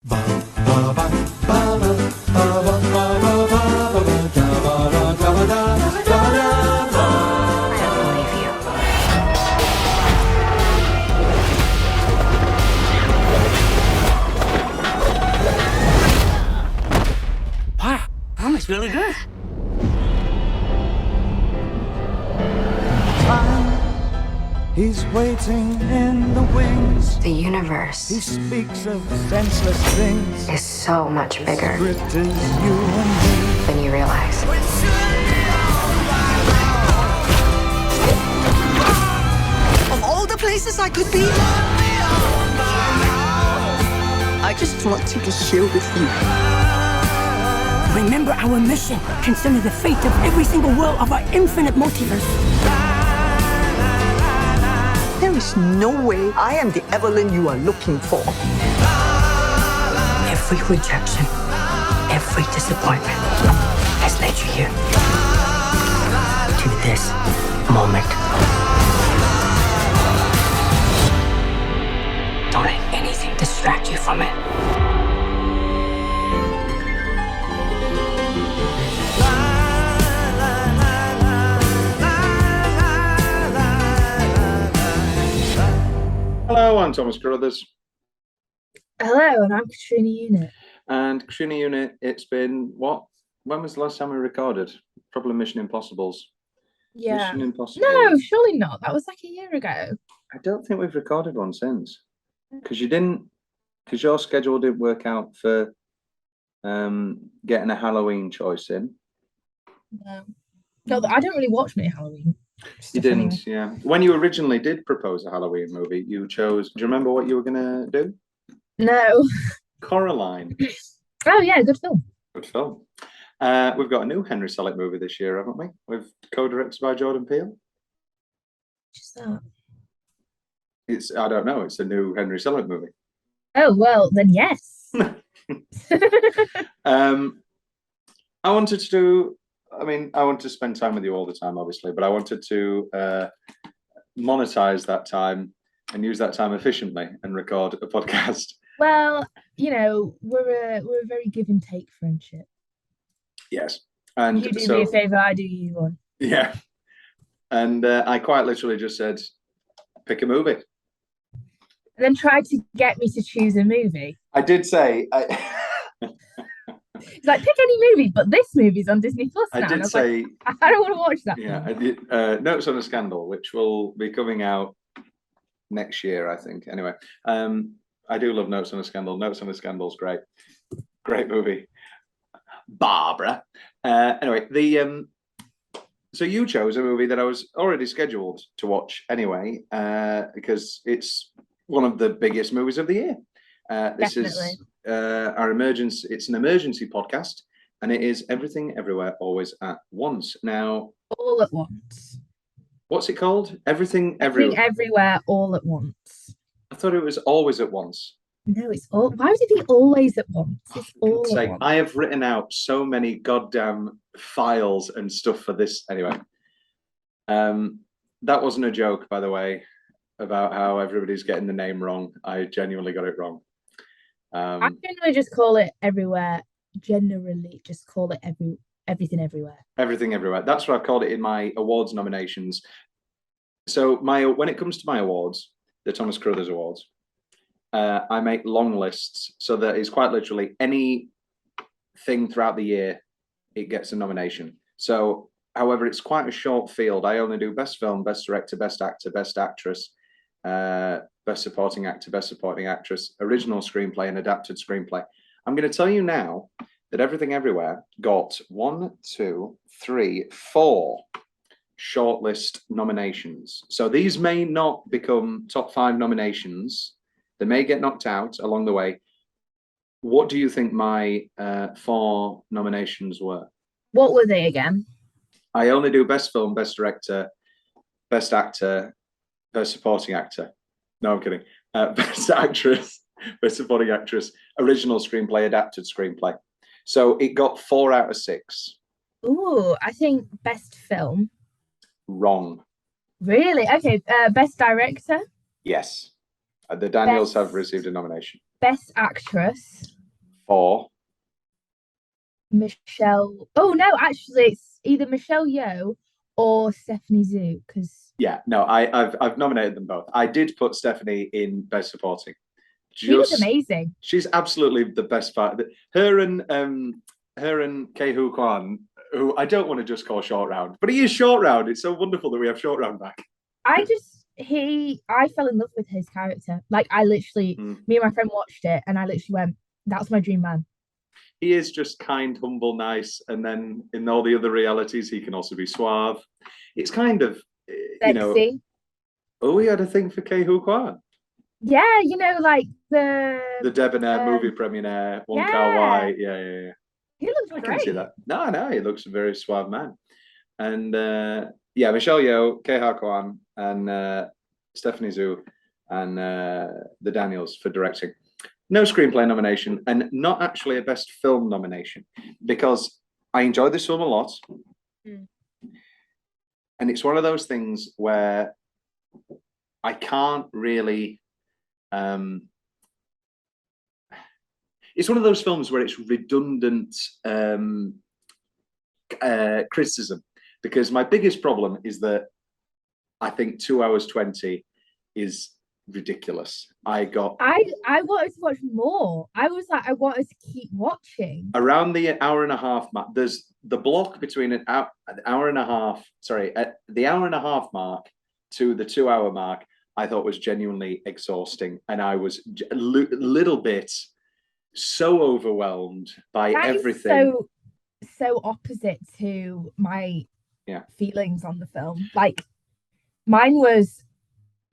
Wow, that was really good. He's waiting in the wings. The He universe speaks of senseless things. is so much bigger Script is you and than you realize. Of all the places I could be, I just want to be here with you. Remember our mission. Consider the fate of every single world of our infinite multiverse. There is no way I am the Evelyn you are looking for. Every rejection, every disappointment has led you here. To this moment. Don't let anything distract you from it. Hello, I'm Thomas Carruthers. Hello, and I'm Katrina Unit. And Katrina Unit, it's been what? When was the last time we recorded? Probably Mission Impossibles. Yeah. Mission Impossible. No, surely not. That was like a year ago. I don't think we've recorded one since. Because your schedule didn't work out for getting a Halloween choice in. No, I don't really watch many Halloween stuff You didn't, anyway. yeah. When you originally did propose a Halloween movie, you chose, do you remember what you were gonna do? No. Coraline. Oh yeah, good film. Good film. We've got a new Henry Selick movie this year, haven't we? With co-directed by Jordan Peele. What's that? I don't know, it's a new Henry Selick movie. Oh well, then yes. I wanted to spend time with you all the time, obviously, but I wanted to monetize that time and use that time efficiently and record a podcast. Well, we're a very give and take friendship. Yes. And You do so, me a favor, I do you one. yeah. And I quite literally just said, pick a movie. And then tried to get me to choose a movie. I did say... It's like, pick any movie, but this movie's on Disney Plus now. I did say... Like, I don't want to watch that. Yeah, I did. Notes on a Scandal, which will be coming out next year, I think. Anyway, I do love Notes on a Scandal. Notes on a Scandal's great. Great movie. Barbara. Anyway, so you chose a movie that I was already scheduled to watch anyway, because it's one of the biggest movies of the year. This Definitely. is it's an emergency podcast, and it is Everything Everywhere Always at Once. Now, All at once. what's it called? Everything Everything Everywhere. everywhere all at once. I thought it was Always at Once. No, it's all. Why would it be always at once? It's For all God's at sake, once. I have written out so many goddamn files and stuff for this. Anyway, that wasn't a joke, by the way, about how everybody's getting the name wrong. I genuinely got it wrong. I generally just call it everywhere. Generally, just call it everything everywhere. Everything Everywhere. That's what I've called it in my awards nominations. So when it comes to my awards, the Thomas Carruthers Awards, I make long lists, so that is quite literally any thing throughout the year, it gets a nomination. So, however, it's quite a short field. I only do best film, best director, best actor, best actress, best supporting actor, best supporting actress, original screenplay, and adapted screenplay. I'm going to tell you now that Everything Everywhere got 4 shortlist nominations. So these may not become top 5 nominations. They may get knocked out along the way. What do you think my 4 nominations were? What were they again? I only do best film, best director, best actor, best supporting actor. No, I'm kidding. Best actress, best supporting actress, original screenplay, adapted screenplay. So it got 4 out of 6. Ooh, I think best film. Wrong. Really? Okay. Best director. Yes. The Daniels Best- have received a nomination. Best actress, 4. Michelle. Oh no, actually, it's either Michelle Yeoh or Stephanie Zhu. Because Yeah, no, I've nominated them both. I did put Stephanie in best supporting. she was Just amazing. she's absolutely the best part. Her and Kehu Kwan, who I don't want to just call short round, but he is short round. It's so wonderful that we have short round back. I fell in love with his character. Like I literally, me and my friend watched it, and I literally went, "That's my dream man." He is just kind, humble, nice, and then in all the other realities, he can also be suave. It's kind of, Sexy. Oh, we had a thing for Kehu Kwan. Yeah, like The debonair movie premiere, Wong yeah. Kar Wai. Yeah. He looks I great. can see that. No, he looks a very suave man. And Michelle Yeoh, Keha Kwan, and Stephanie Zhu, and the Daniels for directing. No screenplay nomination, and not actually a best film nomination, because I enjoyed this film a lot. And it's one of those things where I can't really it's one of those films where it's redundant criticism, because my biggest problem is that I think 2 hours 20 is ridiculous. I wanted to watch more. I was like, I wanted to keep watching. Around the hour and a half mark, there's the block between an hour and a half, at the hour and a half mark to the 2 hour mark, I thought was genuinely exhausting. And I was a little bit so overwhelmed by everything. So opposite to my feelings on the film. Like mine was,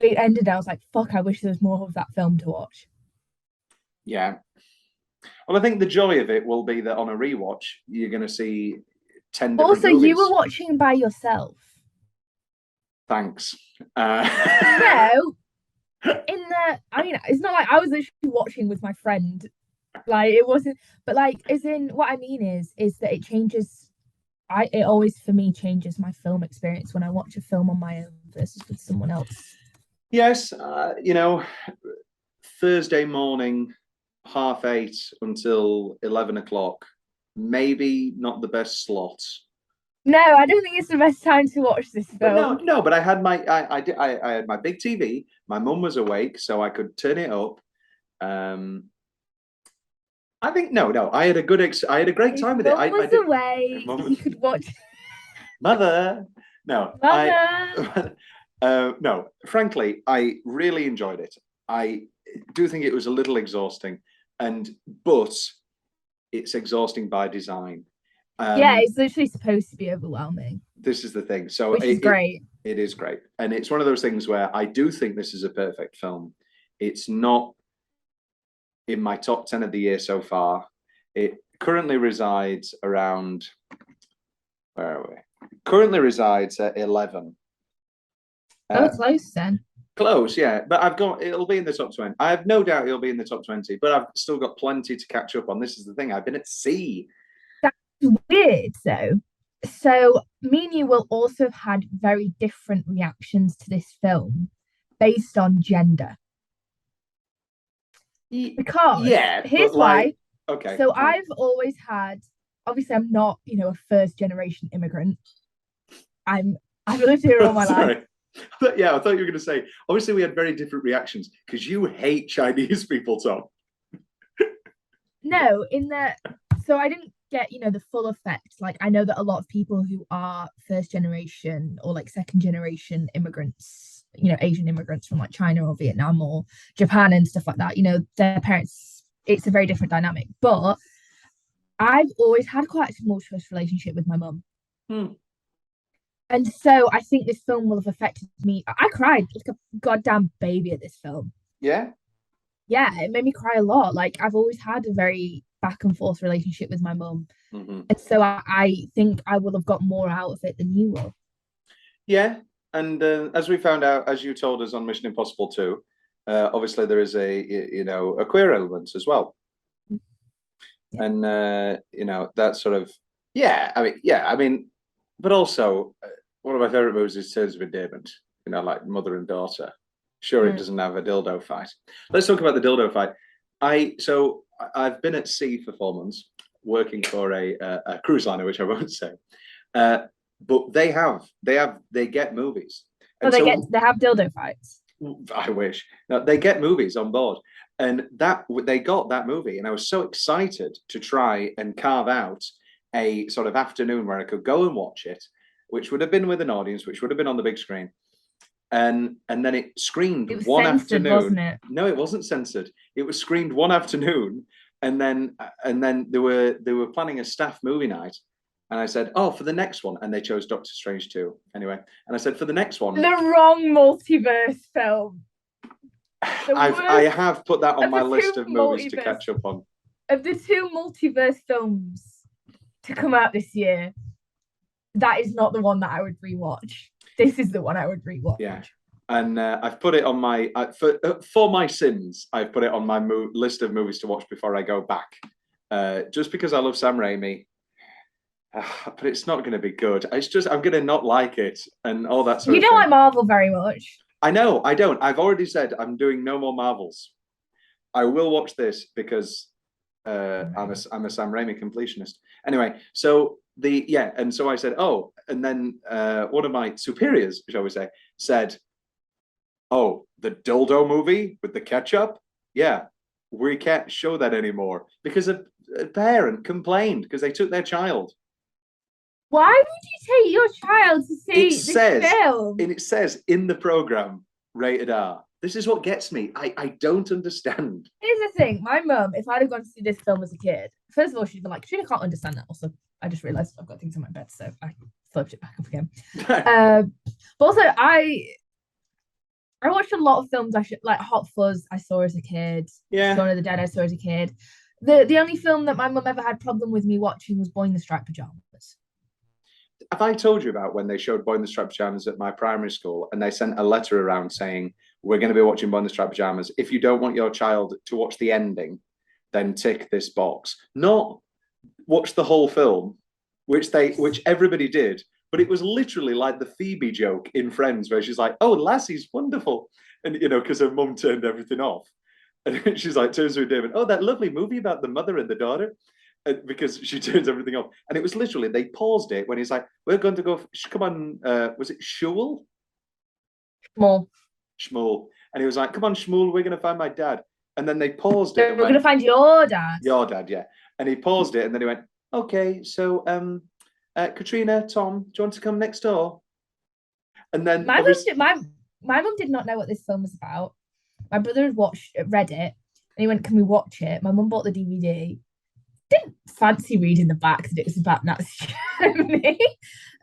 it ended, I was like, fuck, I wish there was more of that film to watch. Yeah. Well, I think the joy of it will be that on a rewatch, you're going to see 10 different also movies. You were watching by yourself. Thanks. No, it's not like I was literally watching with my friend. Like it wasn't, but like, as in, what I mean is that it changes. It always for me changes my film experience when I watch a film on my own versus with someone else. Yes, Thursday morning, 8:30 until 11 o'clock. Maybe not the best slot. No, I don't think it's the best time to watch this film. No, but I had my I had my big TV. My mum was awake, so I could turn it up. I think no. I had a great time with it. Mum was away. You could watch. Mother, no, Mother. No. Frankly, I really enjoyed it. I do think it was a little exhausting, but it's exhausting by design. It's literally supposed to be overwhelming. This is the thing. So which is great. It is great, and it's one of those things where I do think this is a perfect film. It's not in my top 10 of the year so far. It currently resides around, where are we? Currently resides at 11. Close then. Close, yeah. But it'll be in the top 20. I have no doubt it'll be in the top 20, but I've still got plenty to catch up on. This is the thing. I've been at sea. That's weird, though. So me and you will also have had very different reactions to this film based on gender. Because here's why. Okay. So I've always had, obviously I'm not, a first generation immigrant. I've lived here all my life. But yeah, I thought you were going to say, obviously we had very different reactions because you hate Chinese people, Tom. No, so I didn't get, the full effect. Like I know that a lot of people who are first generation or like second generation immigrants, Asian immigrants from like China or Vietnam or Japan and stuff like that, their parents, it's a very different dynamic. But I've always had quite a tumultuous relationship with my mum. And so I think this film will have affected me. I cried like a goddamn baby at this film. Yeah? Yeah, it made me cry a lot. Like I've always had a very back and forth relationship with my mum. Mm-hmm. And so I think I will have got more out of it than you will. Yeah. And as we found out, as you told us on Mission Impossible 2, obviously there is a queer element as well. Yeah. And, that sort of, but also one of my favorite movies is Terms of Endearment, like mother and daughter. Sure, it doesn't have a dildo fight. Let's talk about the dildo fight. I've been at sea for 4 months, working for a cruise liner, which I won't say. But they get movies. Oh, And they have dildo fights. I wish. No, they get movies on board, and they got that movie, and I was so excited to try and carve out a sort of afternoon where I could go and watch it, which would have been with an audience, which would have been on the big screen, and then it screened one censored, afternoon. wasn't it? No, it wasn't censored. It was screened one afternoon, and then they were planning a staff movie night. And I said, oh, for the next one. And they chose Doctor Strange 2. Anyway. And I said, for the next one. The wrong multiverse film. I have put that on my list of movies to catch up on. Of the 2 multiverse films to come out this year, that is not the one that I would rewatch. This is the one I would rewatch. Yeah. And I've put it on my, for my sins, I've put it on my list of movies to watch before I go back. Just because I love Sam Raimi. But it's not going to be good. It's just I'm going to not like it and all that sort of thing. You don't like Marvel very much. I know, I don't. I've already said I'm doing no more Marvels. I will watch this because I'm a Sam Raimi completionist. Anyway, so and so I said, oh, and then one of my superiors, shall we say, said, oh, the dildo movie with the ketchup? Yeah, we can't show that anymore because a parent complained because they took their child. Why would you take your child to see this film? And it says in the program, rated R. This is what gets me. I don't understand. Here's the thing. My mum, if I'd have gone to see this film as a kid, first of all, she'd be like, Katrina can't understand that. Also, I just realised I've got things on my bed, so I flipped it back up again. But also, I watched a lot of films. Like Hot Fuzz, I saw as a kid. Yeah. Shaun of the Dead, I saw as a kid. The only film that my mum ever had problem with me watching was Boy in the Striped Pajamas. Have I told you about when they showed Boy in the Striped Pajamas at my primary school and they sent a letter around saying, we're going to be watching Boy in the Striped Pajamas. If you don't want your child to watch the ending, then tick this box. Not watch the whole film, which everybody did. But it was literally like the Phoebe joke in Friends where she's like, oh, Lassie's wonderful. And, because her mum turned everything off. And she's like, turns to David, oh, that lovely movie about the mother and the daughter. Because she turns everything off. And it was literally, they paused it when he's like, we're going to go, come on, was it Shmuel? Shmuel. And he was like, come on, Shmuel, we're going to find my dad. And then they paused it. We're going to find your dad. Your dad, yeah. And he paused it and then he went, okay, so Katrina, Tom, do you want to come next door? And then my mum did not know what this film was about. My brother had read it, and he went, can we watch it? My mum bought the DVD. Didn't fancy reading the back that it was about Nazi Germany.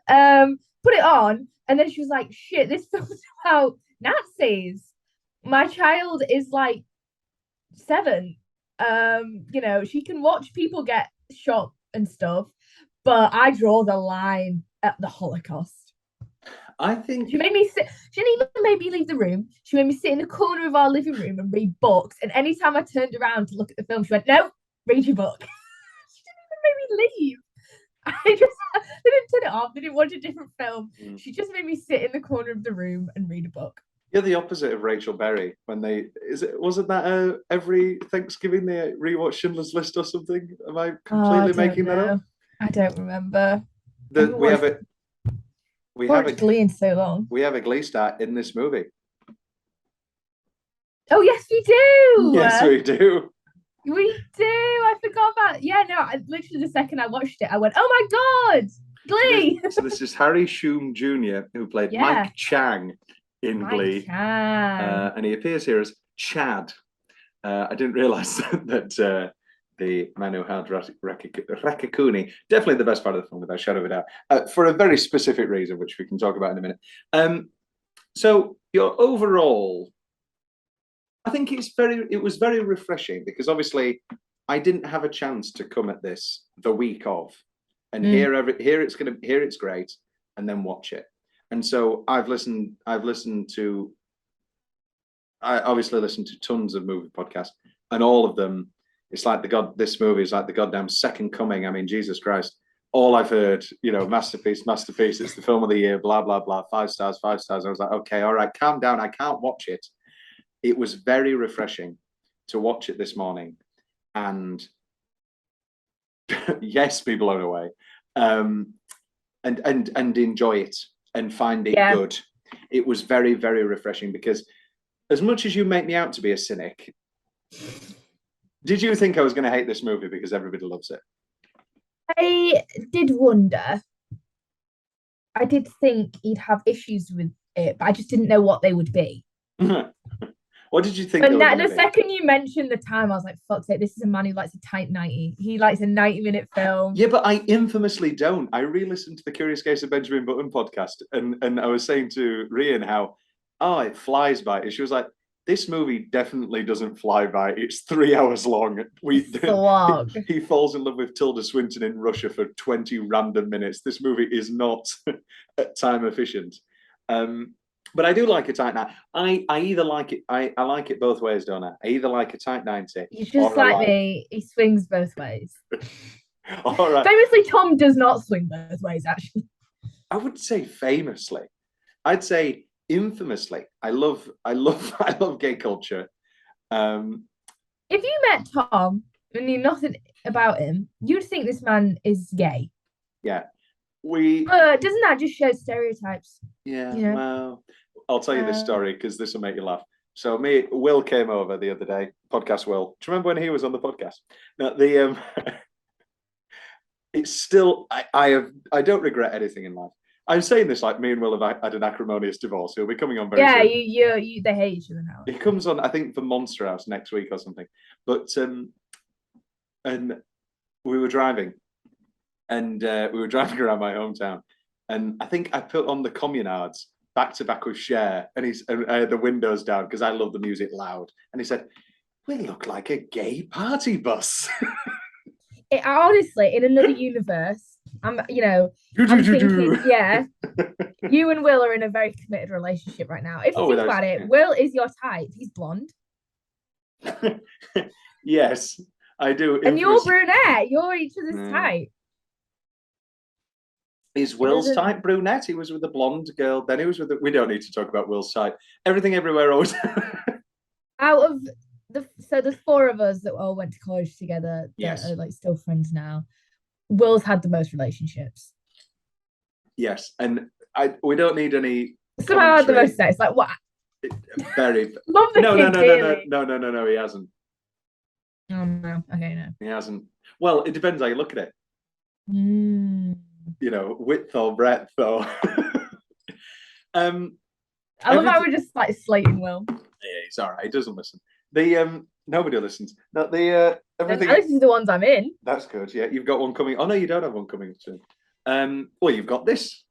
Put it on, and then she was like, shit, this film's about Nazis. My child is like 7. She can watch people get shot and stuff, but I draw the line at the Holocaust. I think she made me sit. She didn't even make me leave the room. She made me sit in the corner of our living room and read books. And anytime I turned around to look at the film, she went, no, read your book. Made me leave. They didn't turn it off. They didn't watch a different film. She just made me sit in the corner of the room and read a book. You're the opposite of Rachel Berry when wasn't that every Thanksgiving they rewatch Schindler's List or something? Am I completely making that up? I don't remember. We have a Glee in so long. We have a Glee star in this movie. Oh yes, we do. Yes, we do. We do. I forgot about. Yeah, no. Literally the second I watched it, I went, "Oh my god, Glee!" So this is Harry Shum Jr., who played Mike Chang in Glee, and he appears here as Chad. I didn't realise that the man who had Rakakuni, definitely the best part of the film, without a shadow of a doubt, for a very specific reason, which we can talk about in a minute. So your overall. I think it was very refreshing because obviously I didn't have a chance to come at this the week of and hear it's great and then watch it. And so I obviously listened to tons of movie podcasts, and all of them, it's like this movie is like the goddamn second coming. I mean, Jesus Christ. All I've heard, masterpiece, it's the film of the year, blah, blah, blah, 5 stars. I was like, okay, all right, calm down. I can't watch it. It was very refreshing to watch it this morning, and yes, be blown away, and enjoy it and find it good. It was very, very refreshing, because as much as you make me out to be a cynic, did you think I was going to hate this movie because everybody loves it? I did wonder. I did think he'd have issues with it, but I just didn't know what they would be. What did you think? But the second you mentioned the time, I was like, fuck's sake, this is a man who likes a tight 90. He likes a 90-minute film. Yeah, but I infamously don't. I re-listened to the Curious Case of Benjamin Button podcast, and I was saying to Rian how, it flies by. And she was like, this movie definitely doesn't fly by. It's 3 hours long. He falls in love with Tilda Swinton in Russia for 20 random minutes. This movie is not time efficient. But I do like a tight 90. I either like it. I like it both ways, don't I? I either like a tight 90. He's just like me. He swings both ways. All right. Famously, Tom does not swing both ways, actually. I would say famously. I'd say infamously. I love gay culture. If you met Tom and knew nothing about him, you'd think this man is gay. Yeah. Doesn't that just show stereotypes? Yeah. You know? Well, I'll tell you this story because this will make you laugh. So Will came over the other day. Podcast Will. Do you remember when he was on the podcast? Now it's still I don't regret anything in life. I'm saying this like me and Will have had an acrimonious divorce. He'll be coming on very soon. Yeah, they hate each other now. He comes on, I think, for Monster House next week or something. But and we were driving, and we were driving around my hometown, and I think I put on the Communards back to back with Cher, and I had the windows down because I love the music loud, and he said, "We look like a gay party bus." Honestly, in another universe, I'm thinking, yeah, you and Will are in a very committed relationship right now. If you think about it, Will is your type. He's blonde. Yes, I do. And you're brunette. You're each other's type. Is Will's type brunette? He was with a blonde girl. Then he was with. We don't need to talk about Will's type. Everything, everywhere, always. Out of the four of us that all went to college together, that are like still friends now, Will's had the most relationships. Yes, and we don't need any. Somehow had the most sex. Like what? Very. Love the kid, No, he hasn't. Oh no. Okay, no. He hasn't. Well, it depends how you look at it. You know, width or breadth, though. I love how we're just like slating Will. Yeah, he's all right. He doesn't listen. Nobody listens. No, everything. I listen to the ones I'm in. That's good. Yeah, you've got one coming. Oh no, you don't have one coming soon. Well, you've got this.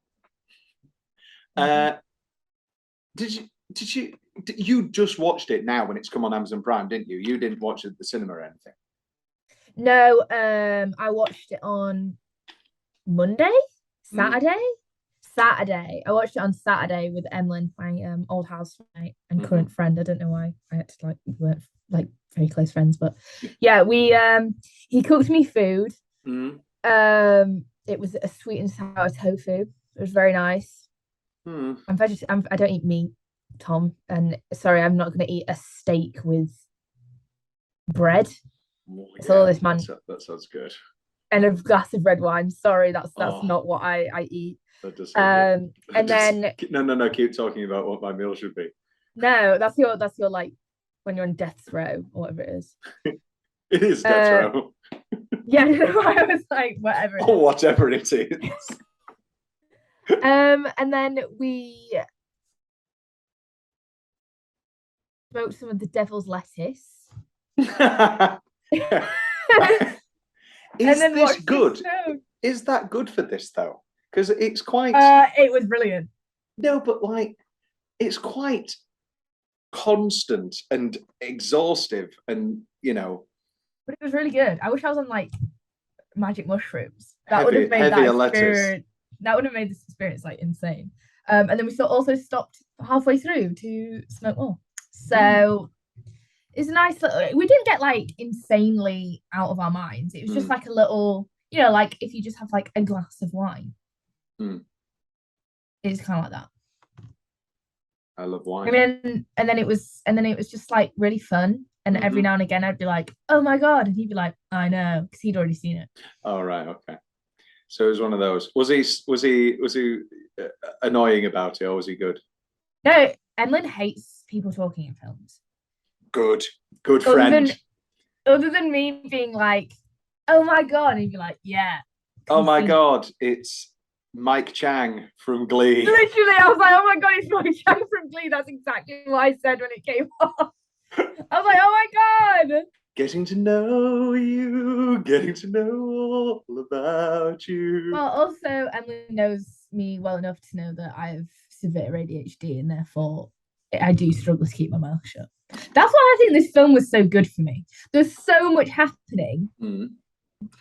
Did you just watched it now when it's come on Amazon Prime, didn't you? You didn't watch it at the cinema or anything. No, I watched it on Monday, Saturday. I watched it on Saturday with Emlyn, my old housemate and current friend. I don't know why I had to we weren't like very close friends, but yeah, he cooked me food. It was a sweet and sour tofu. It was very nice. I don't eat meat, Tom, and sorry, I'm not going to eat a steak with bread. So this man. That sounds good. And a glass of red wine. Sorry, that's not what I eat. That does and then no, keep talking about what my meal should be. No, that's your like when you're on death's row or whatever it is. It is death row. Yeah, I was like whatever. Or whatever it is. And then we smoked some of the devil's lettuce. Is this good? Is that good for this though? Because it's quite. It was brilliant. No, but like, it's quite constant and exhaustive, and But it was really good. I wish I was on like magic mushrooms. That would have made this experience like insane. And then we also stopped halfway through to smoke more. So it's a nice little. We didn't get like insanely out of our minds. It was just like a little, like if you just have like a glass of wine. It's kind of like that. I love wine. And then it was just like really fun. And every now and again, I'd be like, "Oh my god," and he'd be like, "I know," because he'd already seen it. Oh right, okay. So it was one of those. Was he annoying about it, or was he good? No, Emlyn hates people talking in films. Good, good Other friend. than other than me being like, "Oh my god," and he'd be like, "Yeah." Oh my He's- god, it's Mike Chang from Glee. Literally, I was like, "Oh my god, it's Mike Chang from Glee." That's exactly what I said when it came off. I was like, "Oh my god." Getting to know you, getting to know all about you. Well, also, Emily knows me well enough to know that I have severe ADHD, and therefore I do struggle to keep my mouth shut. That's why I think this film was so good for me. There's so much happening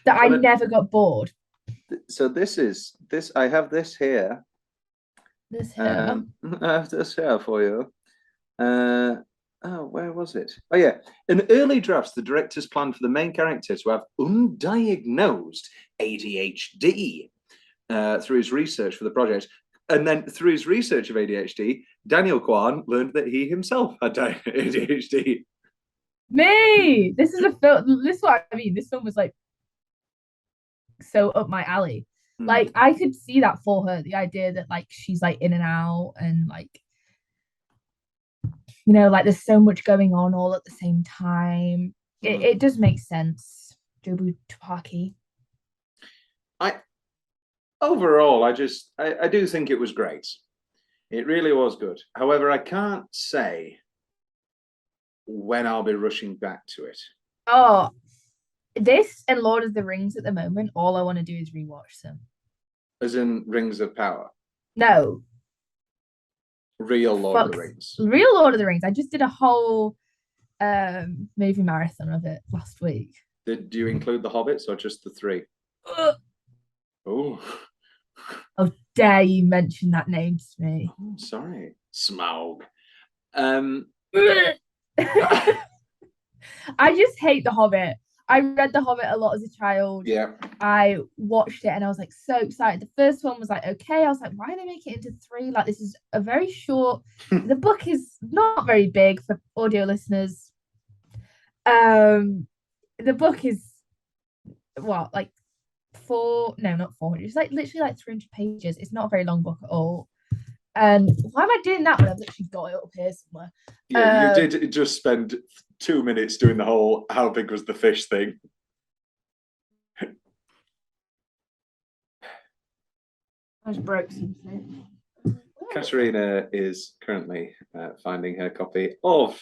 that I never got bored. So this. I have this here. This here. I have this here for you. Where was it? Oh yeah. In early drafts, the directors planned for the main character to have undiagnosed ADHD through his research for the project. And then through his research of ADHD, Daniel Kwan learned that he himself had ADHD. Me! This is a film. This is what I mean. This film was like so up my alley. Like I could see that for her. The idea that like she's like in and out and like like there's so much going on all at the same time. It does make sense. Jobu Tupaki. Overall, I do think it was great. It really was good. However, I can't say when I'll be rushing back to it. Oh, this and Lord of the Rings at the moment, all I want to do is rewatch them. As in Rings of Power? No. Real Lord of the Rings. Real Lord of the Rings. I just did a whole movie marathon of it last week. Do you include the Hobbits or just the three? Oh. How dare you mention that name to me? Oh, sorry. Smaug. I just hate The Hobbit. I read The Hobbit a lot as a child. Yeah. I watched it and I was like so excited. The first one was like, okay. I was like, why do they make it into 3? Like, this is a very short. The book is not very big for audio listeners. The book is what, like not 400. It's like literally like 300 pages. It's not a very long book at all. And why am I doing that when I've literally got it up here somewhere? Yeah, you did just spend 2 minutes doing the whole how big was the fish thing. I just broke something. Katrina is currently finding her copy of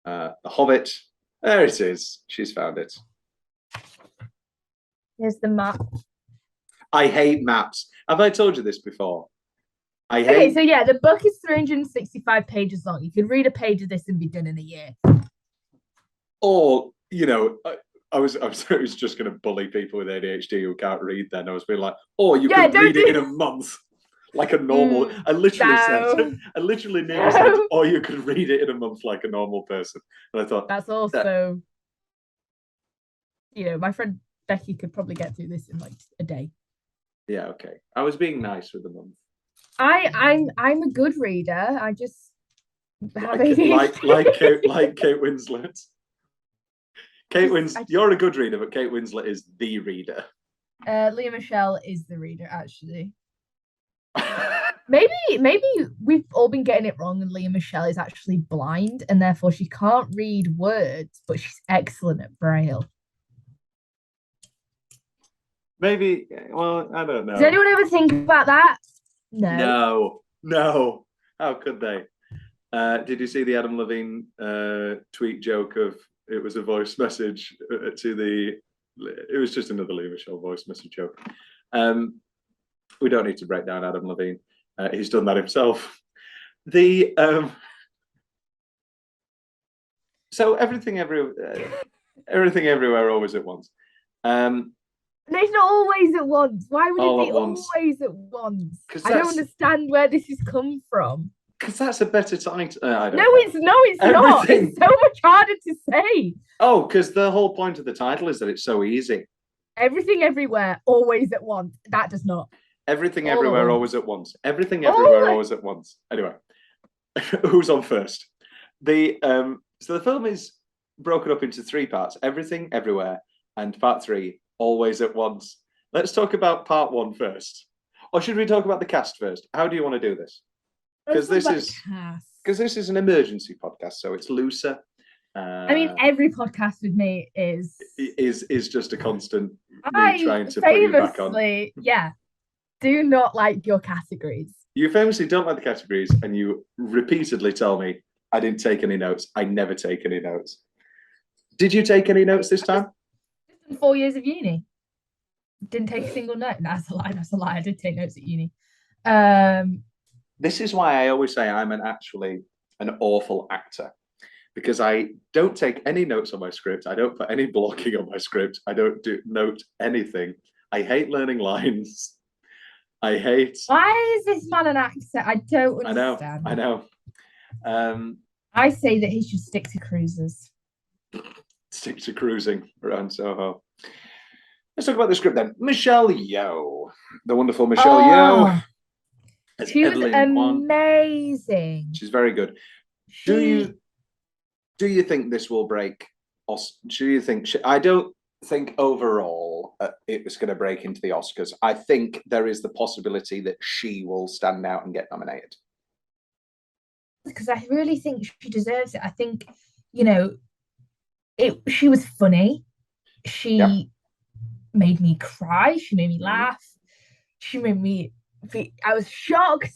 The Hobbit. There it is. She's found it. Here's the map. I hate maps. Have I told you this before? Okay, so yeah, the book is 365 pages long. You could read a page of this and be done in a year. Or, I was just going to bully people with ADHD who can't read then. I was being like, you could read it in a month. Like a normal, I literally nearly said, or you could read it in a month like a normal person. And I thought, that's also, my friend Becky could probably get through this in like a day. Yeah, okay. I was being nice with the month. I'm a good reader. I just have like Kate Winslet. You're a good reader, but Kate Winslet is the reader. Leah Michelle is the reader, actually. Maybe we've all been getting it wrong, and Leah Michelle is actually blind, and therefore she can't read words, but she's excellent at Braille. Maybe. Well, I don't know. Does anyone ever think about that? No. How could they? Did you see the Adam Levine tweet joke of it was a voice message it was just another Leah Michelle voice message joke. We don't need to break down Adam Levine. He's done that himself. So everything everywhere always at once. It's not always at once. Why would All it be at once. always at once? I That's- don't understand where this has come from. Because that's a better title. It's not. It's so much harder to say. Oh, because the whole point of the title is that it's so easy. Everything everywhere, always at once. That does not. Everything All everywhere, at once. always at once. Everything everywhere, always at once. Anyway, who's on first? So the film is broken up into 3 parts: Everything, Everywhere, and part 3, Always at Once. Let's talk about part 1 first. Or should we talk about the cast first? How do you want to do this? Because this is an emergency podcast, so it's looser. I mean, every podcast with me is just a constant I trying to put you back on. Yeah, do not like your categories. You famously don't like the categories, and you repeatedly tell me I didn't take any notes. I never take any notes. Did you take any notes this time? 4 years of uni. Didn't take a single note. That's a lie. That's a lie. I did take notes at uni. This is why I always say I'm actually an awful actor, because I don't take any notes on my script. I don't put any blocking on my script. I don't note anything. I hate learning lines. I hate. Why is this man an actor? I don't understand. I know. I say that he should stick to cruises. Stick to cruising around Soho. Let's talk about the script then. Michelle Yeoh, the wonderful Michelle Yeoh. She was amazing. She's very good. Do you think this will break? Do you think? I don't think overall it was going to break into the Oscars. I think there is the possibility that she will stand out and get nominated. Because I really think she deserves it. I think, you know, she was funny. She made me cry. She made me laugh. She made me. I was shocked.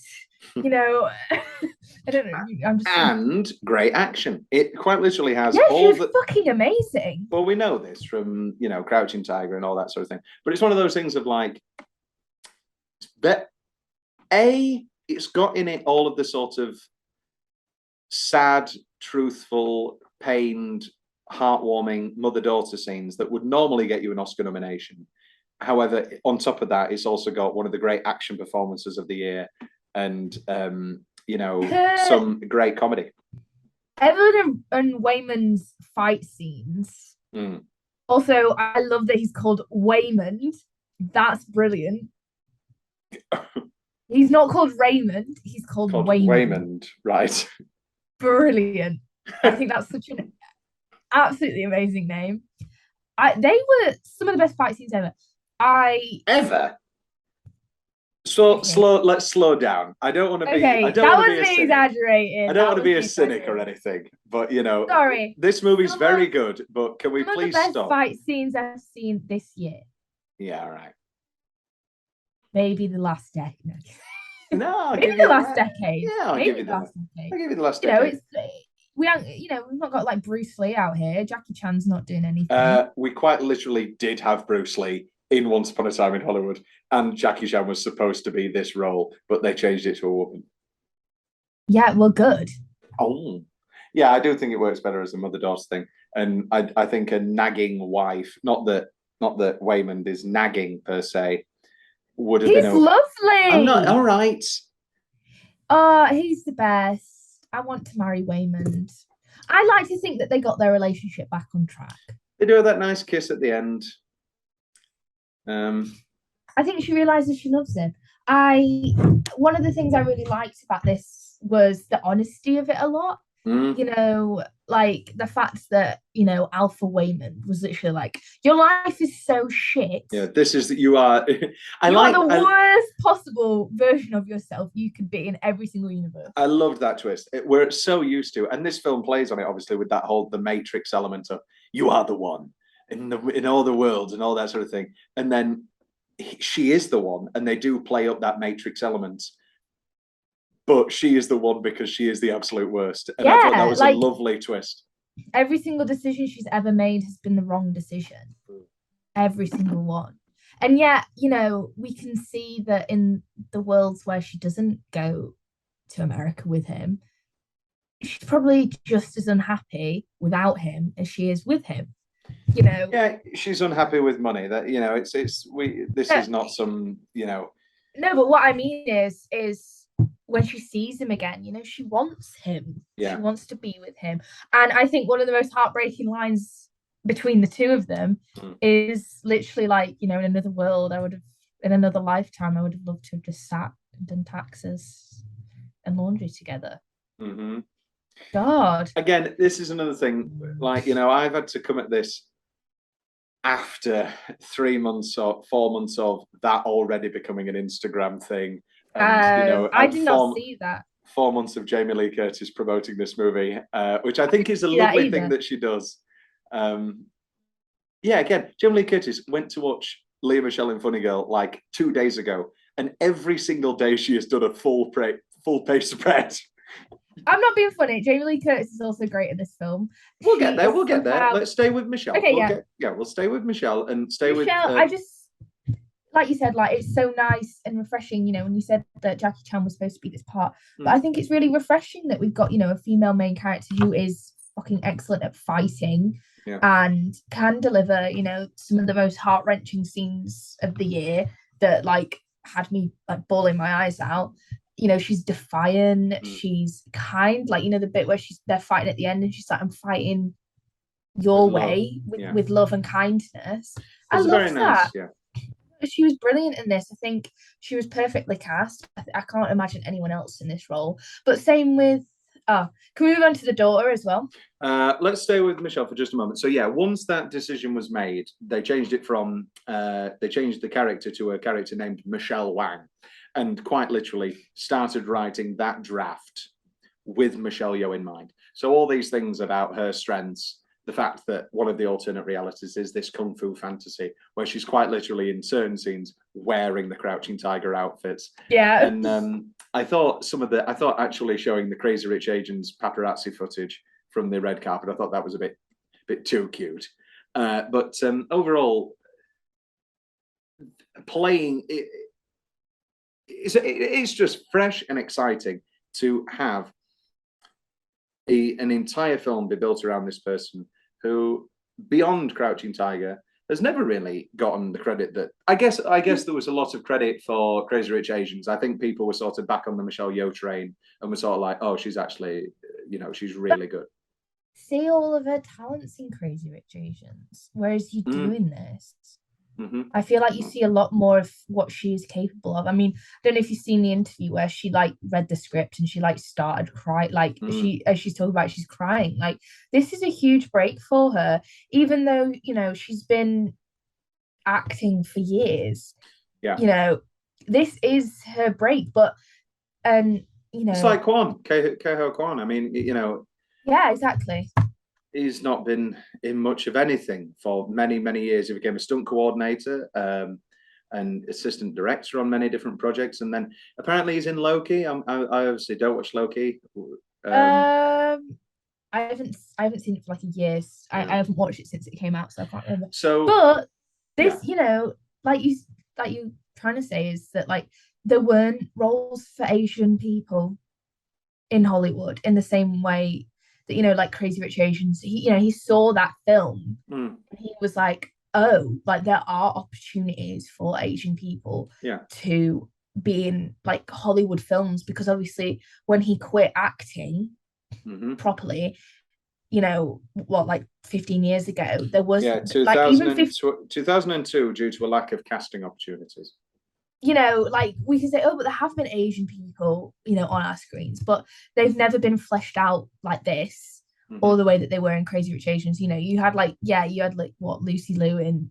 You know, I don't know. And great action. It quite literally has. Yeah, she was fucking amazing. Well, we know this from Crouching Tiger and all that sort of thing. But it's one of those things of like that. It's got in it all of the sort of sad, truthful, pained, heartwarming mother-daughter scenes that would normally get you an Oscar nomination. However, on top of that, it's also got one of the great action performances of the year, and some great comedy. Evan and Waymond's fight scenes. Also, I love that he's called Waymond. That's brilliant. He's not called Raymond. He's called Waymond. Waymond, right? Brilliant. I think that's such an absolutely amazing name. They were some of the best fight scenes ever. Ever. So slow. Let's slow down. I don't want to be. Okay, I don't that want was to be me exaggerating. I don't want to be a cynic or anything, but sorry. This movie's very good. But can we please stop? stop? Fight scenes I've seen this year. Yeah, all right. Maybe the last decade. No, maybe the last decade. Yeah, I'll give you the last decade. I'll give you the last decade. We've not got like Bruce Lee out here. Jackie Chan's not doing anything. We quite literally did have Bruce Lee in Once Upon a Time in Hollywood, and Jackie Chan was supposed to be this role, but they changed it to a woman. Yeah, well, good. Oh, yeah, I do think it works better as a mother-daughter thing, and I think a nagging wife, not that Waymond is nagging per se, would have been. He's lovely. I'm not all right. He's the best. I want to marry Waymond. I like to think that they got their relationship back on track. They do have that nice kiss at the end. I think she realizes she loves him. One of the things I really liked about this was the honesty of it a lot. Like the fact that Alpha Waymond was literally like, your life is so shit. Yeah, this is that you are. You are the worst possible version of yourself you could be in every single universe. I loved that twist. We're so used to, and this film plays on it obviously with that whole the Matrix element of you are the one in all the worlds and all that sort of thing, and then she is the one, and they do play up that Matrix element. But she is the one because she is the absolute worst. And I thought that was a lovely twist. Every single decision she's ever made has been the wrong decision. Every single one. And yet, we can see that in the worlds where she doesn't go to America with him, she's probably just as unhappy without him as she is with him. Yeah, she's unhappy with money. That this is not some. No, but what I mean is when she sees him again, she wants him. Yeah. She wants to be with him. And I think one of the most heartbreaking lines between the two of them is literally like, in another world, in another lifetime, I would have loved to have just sat and done taxes and laundry together. Mm-hmm. God. Again, this is another thing. Like, I've had to come at this after 3 months or 4 months of that already becoming an Instagram thing, and I and did not see that. 4 months of Jamie Lee Curtis promoting this movie, which I think is a see that lovely thing either. that she does. Yeah, again, Jamie Lee Curtis went to watch Leah Michelle in Funny Girl like 2 days ago, and every single day she has done a full page spread. I'm not being funny. Jamie Lee Curtis is also great in this film. We'll She get there. is We'll get there. somehow- Let's stay with Michelle. Okay, We'll yeah. we'll stay with Michelle and stay Michelle, with. I just like you said, like it's so nice and refreshing, when you said that Jackie Chan was supposed to be this part. But I think it's really refreshing that we've got, a female main character who is fucking excellent at fighting Yeah. and can deliver, some of the most heart-wrenching scenes of the year that like had me like bawling my eyes out. She's defiant, she's kind, like the bit where they're fighting at the end and she's like, I'm fighting your way with love and kindness. I love very that. nice, yeah. She was brilliant in this. I think she was perfectly cast. I can't imagine anyone else in this role. But same with can we move on to the daughter as well? Let's stay with Michelle for just a moment. So yeah, once that decision was made, they changed it from they changed the character to a character named Michelle Wang, and quite literally started writing that draft with Michelle Yeoh in mind. So all these things about her strengths, the fact that one of the alternate realities is this kung fu fantasy where she's quite literally in certain scenes wearing the Crouching Tiger outfits. Yeah. And I thought actually showing the Crazy Rich Asians paparazzi footage from the red carpet, I thought that was a bit too cute. But overall, playing it's just fresh and exciting to have an entire film be built around this person who, beyond Crouching Tiger, has never really gotten the credit that I guess there was a lot of credit for Crazy Rich Asians. I think people were sort of back on the Michelle Yeoh train and were sort of like, oh, she's actually, she's really good. See all of her talents in Crazy Rich Asians, whereas you doing this. Mm-hmm. I feel like you see a lot more of what she is capable of. I mean, I don't know if you've seen the interview where she like read the script and she like started crying, like as she's talking about, she's crying. Like this is a huge break for her, even though she's been acting for years. Yeah, this is her break, but it's like Kwan, Keho Kwan. I mean, yeah, exactly. He's not been in much of anything for many, many years. He became a stunt coordinator and assistant director on many different projects. And then apparently he's in Loki. I obviously don't watch Loki. I haven't seen it for like a year. I haven't watched it since it came out, so I can't remember. But this, like you trying to say is that like there weren't roles for Asian people in Hollywood in the same way that like Crazy Rich Asians, he saw that film and he was like, oh, like there are opportunities for Asian people to be in like Hollywood films, because obviously when he quit acting properly, like 15 years ago, there was 2002 due to a lack of casting opportunities. Like we can say, oh, but there have been Asian people, on our screens, but they've never been fleshed out like this, or the way that they were in Crazy Rich Asians. You had like what, Lucy Liu in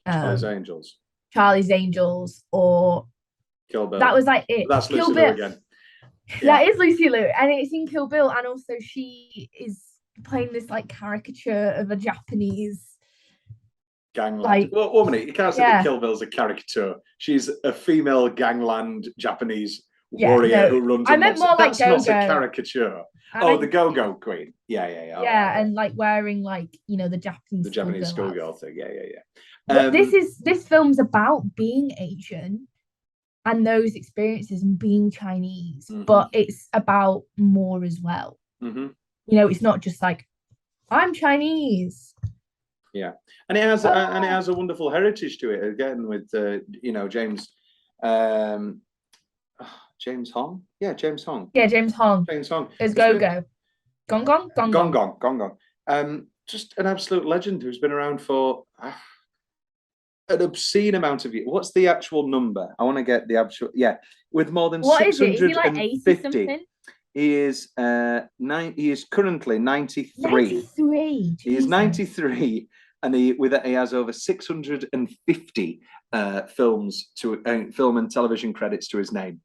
Charlie's Angels, or Kill Bill. That was like it. That's Kill Lucy Bill. Liu again. That is Lucy Liu, and it's in Kill Bill, and also she is playing this like caricature of a Japanese gangland. Like, well, woman, you can't say that Kill Bill's a caricature. She's a female gangland Japanese warrior who runs. I meant more like that's not a caricature. The Go-Go Queen. Yeah. And like wearing like the Japanese schoolgirl thing. Yeah. But this film's about being Asian and those experiences and being Chinese, but it's about more as well. It's not just like I'm Chinese. Yeah, and it has a wonderful heritage to it. Again, with James Hong. Yeah, James Hong. James Hong. It's Go-Go. Gong. Just an absolute legend who's been around for an obscene amount of years. What's the actual number? I want to get the actual. Yeah, with more than 650. Is he like 80 something? He is he is currently 93. 93. He is 93, and he has over 650 film and television credits to his name.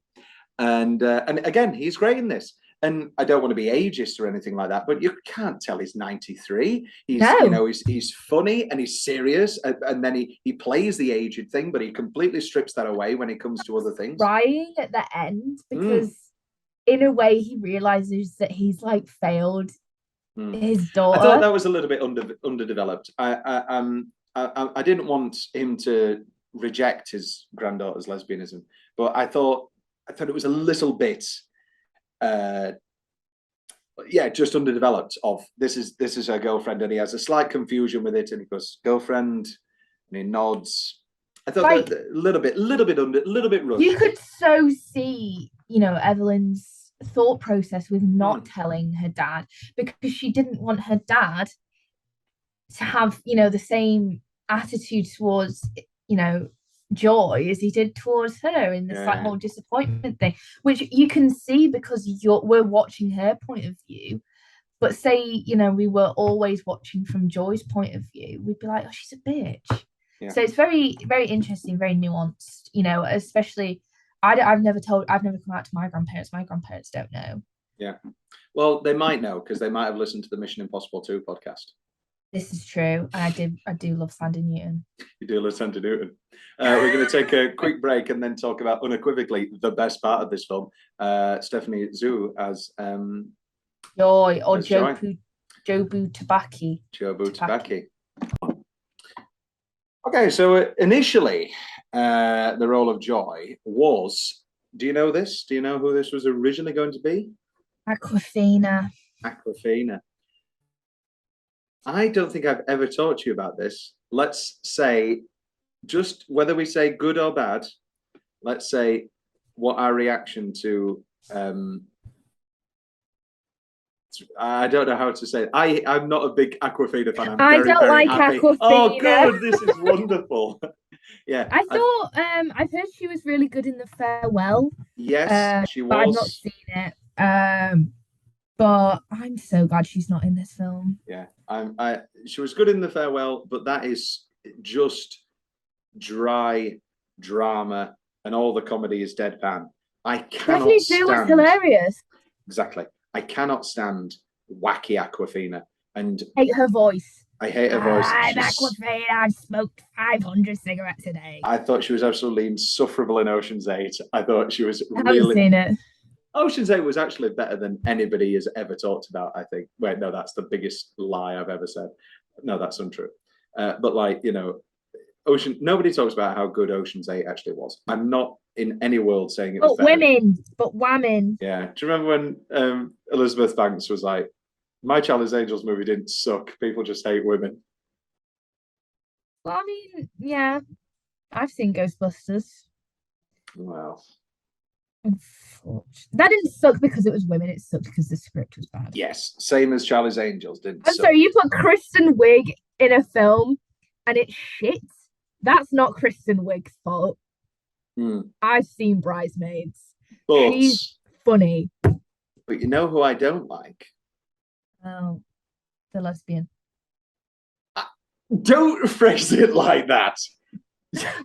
And again, he's great in this. And I don't want to be ageist or anything like that, but you can't tell he's 93. He's he's funny and he's serious, and then he plays the aged thing, but he completely strips that away when it comes to other things. Crying at the end because in a way he realizes that he's like failed his daughter. I thought that was a little bit underdeveloped. I didn't want him to reject his granddaughter's lesbianism, but I thought it was a little bit just underdeveloped. Of this is her girlfriend, and he has a slight confusion with it, and he goes girlfriend, and he nods. I thought like, that a little bit rushed. You could so see, Evelyn's thought process with not telling her dad, because she didn't want her dad to have, the same attitude towards, Joy as he did towards her in this like whole disappointment thing, which you can see because we're watching her point of view. But say, we were always watching from Joy's point of view, we'd be like, oh, she's a bitch. Yeah. So it's very, very interesting, very nuanced, especially I've never come out to my grandparents. My grandparents don't know. Yeah. Well, they might know because they might have listened to the Mission Impossible 2 podcast. This is true. I do love Sandy Newton. You do love Sandy Newton. We're going to take a quick break and then talk about unequivocally the best part of this film. Stephanie Zhu as Joy or Jobu Tabaki. Jobu Tabaki. Okay, so initially, the role of Joy was. Do you know this? Do you know who this was originally going to be? Awkwafina. I don't think I've ever talked to you about this. Let's say, just whether we say good or bad, let's say what our reaction to, I don't know how to say it. I'm not a big Awkwafina fan. I don't like Awkwafina. Oh, good. This is wonderful. Yeah. I thought, I've heard she was really good in The Farewell. Yes, she was. But I've not seen it. But I'm so glad she's not in this film. Yeah, she was good in The Farewell, but that is just dry drama, and all the comedy is deadpan. I cannot Stephanie stand. Zhu was hilarious. Exactly, I cannot stand wacky Awkwafina, and hate her voice. I hate her voice. I'm Awkwafina. I've smoked 500 cigarettes a day. I thought she was absolutely insufferable in Ocean's 8. I thought she was I haven't seen it. Ocean's 8 was actually better than anybody has ever talked about, I think. Wait, no, that's the biggest lie I've ever said. No, that's untrue. But nobody talks about how good Ocean's 8 actually was. I'm not in any world saying it was better. But women. Yeah. Do you remember when Elizabeth Banks was like, my Charlie's Angels movie didn't suck. People just hate women. Well, I mean, yeah. I've seen Ghostbusters. Wow. That didn't suck because it was women. It sucked because the script was bad. Yes, same as Charlie's Angels didn't. I'm sorry, you put Kristen Wiig in a film and it's shit. That's not Kristen Wiig's fault. I've seen Bridesmaids. But she's funny. But you know who I don't like? Oh, the lesbian. Don't phrase it like that.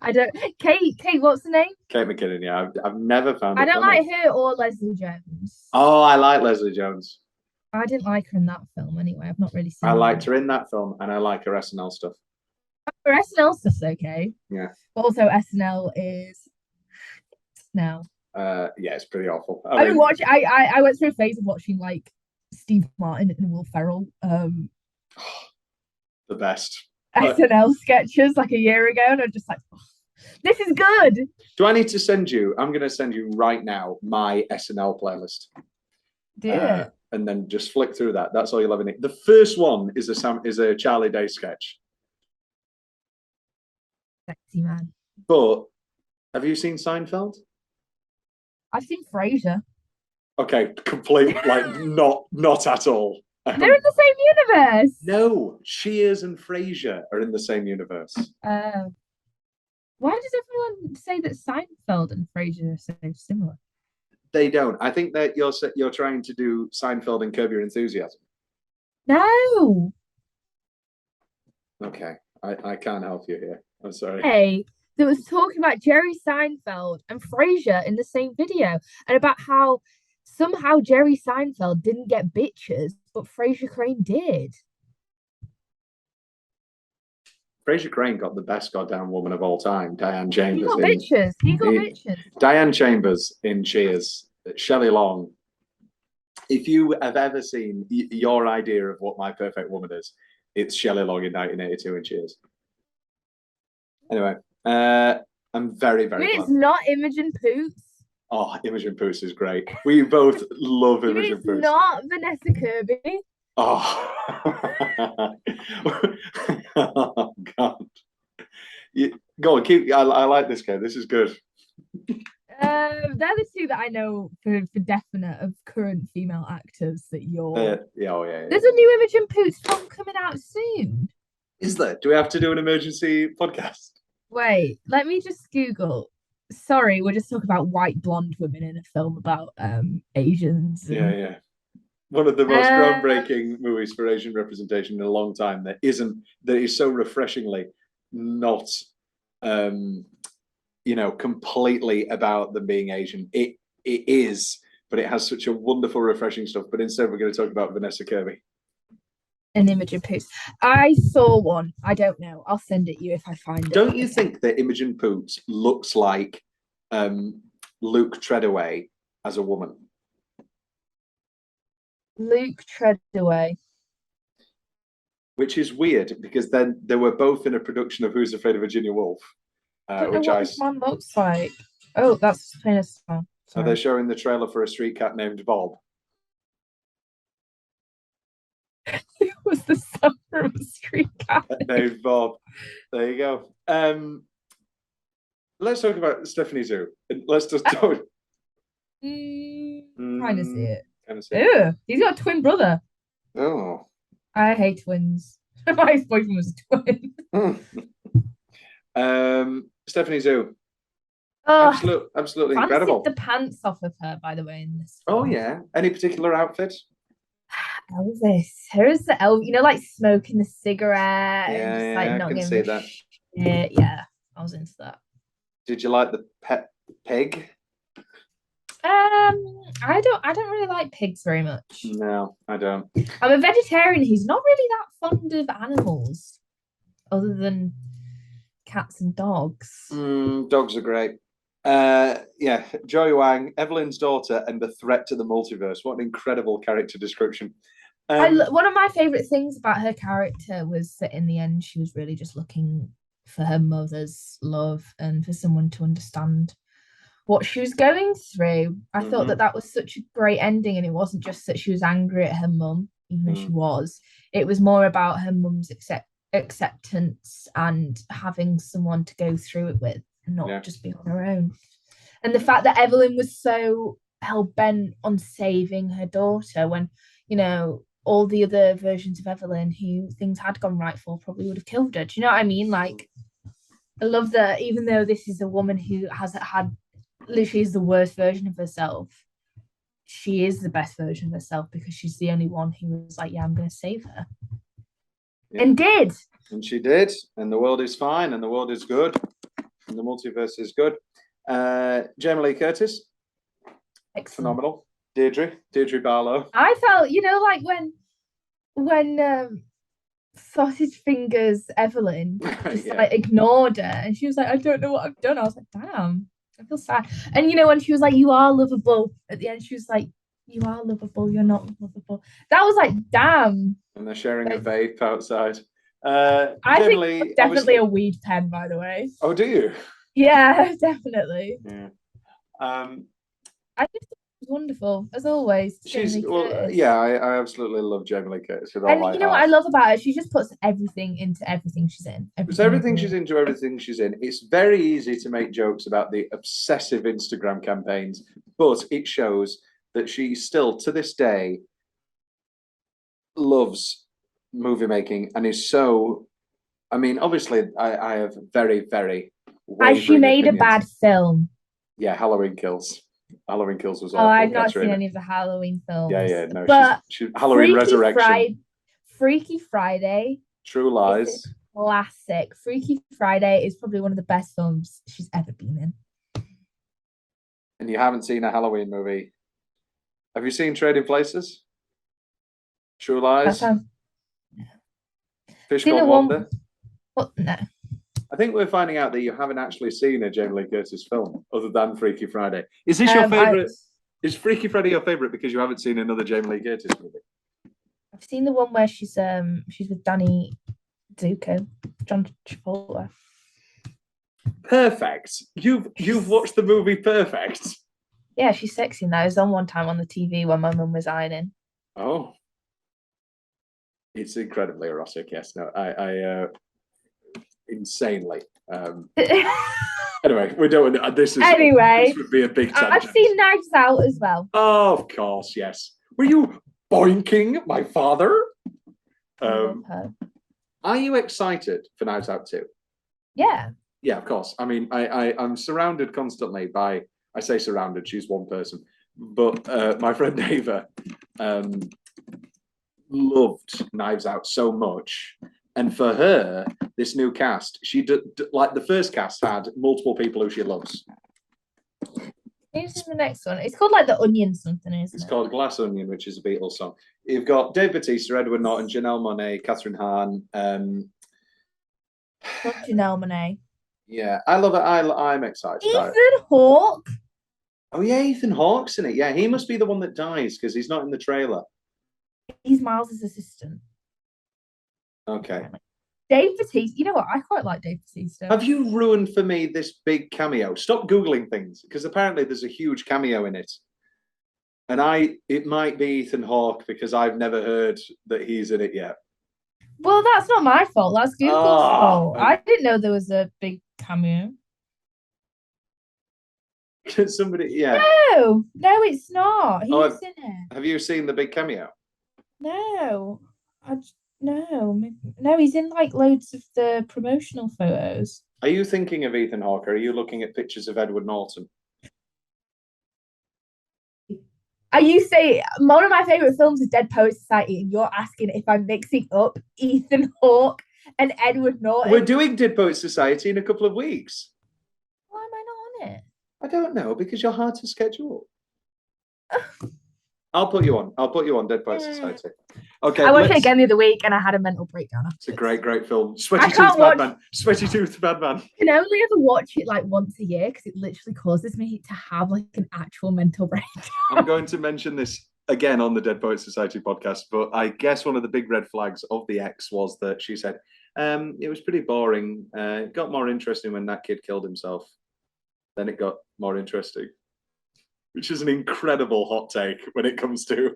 I don't. Kate, what's the name? Kate McKinnon. Yeah, I've never found. I don't like her or Leslie Jones. Oh, I like Leslie Jones. I didn't like her in that film anyway. I've not really seen. I liked her in that film, and I like her SNL stuff. Her SNL stuff's okay. Yeah. But also SNL is now. Yeah, it's pretty awful. I went through a phase of watching like Steve Martin and Will Ferrell. The best. SNL sketches like a year ago, and I'm just like, oh, this is good. Do I need to send you? I'm going to send you right now my SNL playlist. Yeah. And then just flick through that. That's all you'll ever need. The first one is a Charlie Day sketch. Sexy man. But have you seen Seinfeld? I've seen Frasier. Okay, complete not at all. They're in the same universe. No, Cheers and Frasier are in the same universe. Why does everyone say that Seinfeld and Frasier are so similar? They don't. I think that you're trying to do Seinfeld and Curb Your Enthusiasm. No. Okay, I can't help you here. I'm sorry. Hey, that was talking about Jerry Seinfeld and Frasier in the same video, and about how somehow Jerry Seinfeld didn't get bitches, but Frasier Crane did. Frasier Crane got the best goddamn woman of all time, Diane He Chambers. got bitches. He got bitches. Diane Chambers in Cheers. Shelley Long. If you have ever seen your idea of what My Perfect Woman is, it's Shelley Long in 1982 in Cheers. Anyway, I'm very, very glad. It's not Imogen Poots. Oh, Imogen Poots is great. We both love Imogen It's Poots. not Vanessa Kirby. Oh, oh God. Go on, keep. I like this game. This is good. They're the two that I know for definite of current female actors that you're. Yeah. There's a new Imogen Poots film coming out soon. Is there? Do we have to do an emergency podcast? Wait, let me just Google. Sorry, we're just talking about white blonde women in a film about Asians. Yeah. One of the most groundbreaking movies for Asian representation in a long time that is so refreshingly not completely about them being Asian. It is, but it has such a wonderful, refreshing stuff. But instead, we're going to talk about Vanessa Kirby. An Imogen Poots. I saw one. I don't know. I'll send it you if I find it. Don't you think that Imogen Poots looks like Luke Treadaway as a woman? Luke Treadaway. Which is weird because then they were both in a production of Who's Afraid of Virginia Woolf. I don't know what this man looks like. Oh, that's famous song. So they're showing the trailer for a street cat named Bob. It was the son from a street cat named Bob. There you go. Let's talk about Stephanie Zhu. Let's just talk. Kind of see it. Kind of see it. Ew, he's got a twin brother. Oh. I hate twins. My ex-boyfriend was a twin. Stephanie Zhu. Oh, Absolutely incredible. the pants off of her, by the way, in this film. Oh film. yeah. Any particular outfit? Elvis. Here's the Elvis, like smoking the cigarette and just like I not can giving see a that. shit. Yeah, I was into that. Did you like the pet pig? I don't really like pigs very much. No, I don't. I'm a vegetarian who's not really that fond of animals, other than cats and dogs. Dogs are great. Yeah, Joy Wang, Evelyn's daughter, and the threat to the multiverse. What an incredible character description. One of my favorite things about her character was that in the end she was really just looking for her mother's love and for someone to understand what she was going through. I thought that was such a great ending, and it wasn't just that she was angry at her mum, even though she was. It was more about her mum's acceptance and having someone to go through it with, and not just be on her own. And the fact that Evelyn was so hell-bent on saving her daughter when, all the other versions of Evelyn who things had gone right for probably would have killed her. Do you know what I mean? Like, I love that even though this is a woman who has had literally is the worst version of herself, she is the best version of herself because she's the only one who was like, yeah, I'm going to save her. Yeah. And did. And she did. And the world is fine and the world is good. And the multiverse is good. Jamie Lee Curtis. Excellent. Phenomenal. Deirdre Barlow. I felt, like when Sausage Fingers Evelyn just like ignored her and she was like, I don't know what I've done. I was like, damn, I feel sad. And when she was like, you are lovable, at the end she was like, you are lovable, you're not lovable. That was like, damn. And they're sharing a vape outside. I think definitely a weed pen, by the way. Oh, do you? Yeah, definitely. Yeah. I just thought it was wonderful, as always. I absolutely love Jamie Lee Curtis. And what I love about her, she just puts everything into everything she's in. Everything she's into, everything she's in. It's very easy to make jokes about the obsessive Instagram campaigns, but it shows that she still, to this day, loves movie making and is so. I mean, obviously, I have very, very. She made opinions. A bad film. Yeah, Halloween Kills. Halloween Kills was Oh, awful. I've not Katrina. seen any of the Halloween films. Yeah, no, But she's Halloween Resurrection, Freaky Friday True is Lies. a classic. Freaky Friday is probably one of the best films she's ever been in. And you haven't seen a Halloween movie. Have you seen Trading Places? True That Lies? sounds. Fish Seen Called the one- Wanda? Well, no. I think we're finding out that you haven't actually seen a Jamie Lee Curtis film other than Freaky Friday. Is this your favourite? Is Freaky Friday your favourite because you haven't seen another Jamie Lee Curtis movie? I've seen the one where she's with Danny Zuko, John Travolta. Perfect. You've watched the movie Perfect. Yeah, she's sexy now. It was on one time on the TV when my mum was ironing. Oh, it's incredibly erotic. Yes, no, I insanely. Anyway, we don't. This would be a big tangent. I've seen Knives Out as well. Oh, of course, yes. Were you boinking my father? I love her. Are you excited for Knives Out 2? Yeah. Yeah, of course. I mean, I'm surrounded constantly by. I say surrounded. She's one person, but my friend Ava loved Knives Out so much. And for her, this new cast, she like the first cast had multiple people who she loves. Who's in the next one? It's called like The Onion something, isn't it? It's called Glass Onion, which is a Beatles song. You've got Dave Bautista, Edward Norton, Janelle Monáe, Catherine Hahn. Not Janelle Monáe. Yeah, I love it. I'm excited. Ethan Hawke. Oh yeah, Ethan Hawke's in it. Yeah, he must be the one that dies because he's not in the trailer. He's Miles's assistant. Okay. Dave Bautista. You know what? I quite like Dave Bautista. Have you ruined for me this big cameo? Stop Googling things because apparently there's a huge cameo in it. And it might be Ethan Hawke because I've never heard that he's in it yet. Well, that's not my fault. That's Google's fault. I didn't know there was a big cameo. Somebody, yeah. No, it's not. He's in it. Have you seen the big cameo? No, no, he's in like loads of the promotional photos. Are you thinking of Ethan Hawke or are you looking at pictures of Edward Norton? Are you saying one of my favorite films is Dead Poets Society, and you're asking if I'm mixing up Ethan Hawke and Edward Norton? We're doing Dead Poets Society in a couple of weeks. Why am I not on it? I don't know because you're hard to schedule. I'll put you on Dead Poets Society. Okay. I watched it again the other week and I had a mental breakdown after. It's a great film. Sweaty Tooth Madman. Sweaty Tooth Madman. I can only ever watch it like once a year because it literally causes me to have like an actual mental breakdown. I'm going to mention this again on the Dead Poets Society podcast, but I guess one of the big red flags of the ex was that she said it was pretty boring. It got more interesting when that kid killed himself. Then it got more interesting. Which is an incredible hot take when it comes to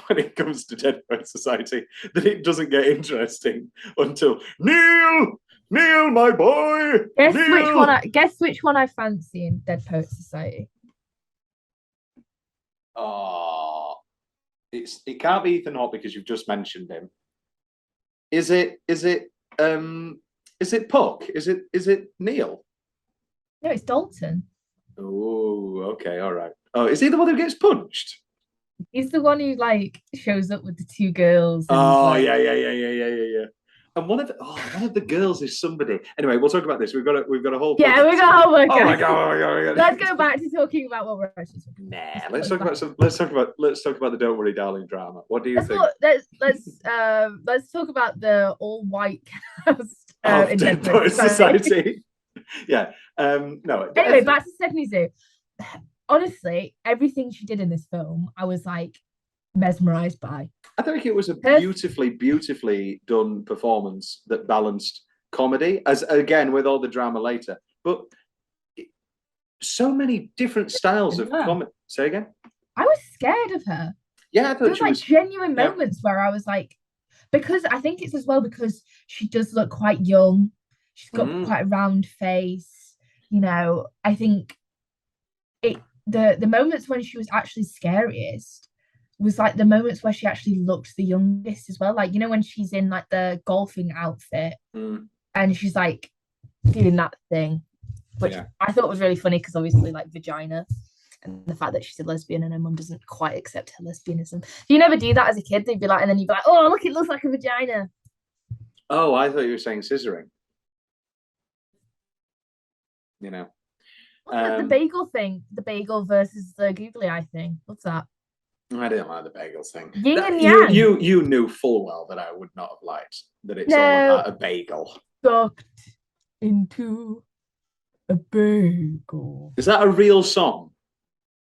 Dead Poets Society, that it doesn't get interesting until Neil, my boy. Guess which one I fancy in Dead Poets Society. Oh, it can't be Ethan Hawke because you've just mentioned him. Is it Puck? Is it Neil? No, it's Dalton. Oh, okay, all right. Oh, is he the one who gets punched? He's the one who like shows up with the two girls. Oh, yeah. And one of the girls is somebody. Anyway, we'll talk about this. We've got a whole. Yeah, we got a whole work. Oh my god. Let's go back to talking about what we're actually talking about. Nah, let's talk about the Don't Worry Darling drama. What do you think? Let's talk about the all white cast in Dead Poets Society. Yeah. No. Anyway, back to Stephanie Zhu. Honestly, everything she did in this film, I was like mesmerized by. I think it was a beautifully done performance that balanced comedy, as again with all the drama later. But so many different styles of comedy. Say again. I was scared of her. Yeah, I thought there was genuine moments where I was like, because I think it's as well because she does look quite young. She's got quite a round face. You know, I think the moments when she was actually scariest was like the moments where she actually looked the youngest as well. Like, you know, when she's in like the golfing outfit and she's like doing that thing, which I thought was really funny because obviously like vagina. and the fact that she's a lesbian and her mum doesn't quite accept her lesbianism. You never do that as a kid. They'd be like, and then you'd be like, oh, look, it looks like a vagina. Oh, I thought you were saying scissoring. You know. The bagel thing, the bagel versus the googly eye thing. What's that? I didn't like the bagel thing. Yin and yang. You knew full well that I would not have liked that it's all about a bagel. Sucked into a bagel. Is that a real song?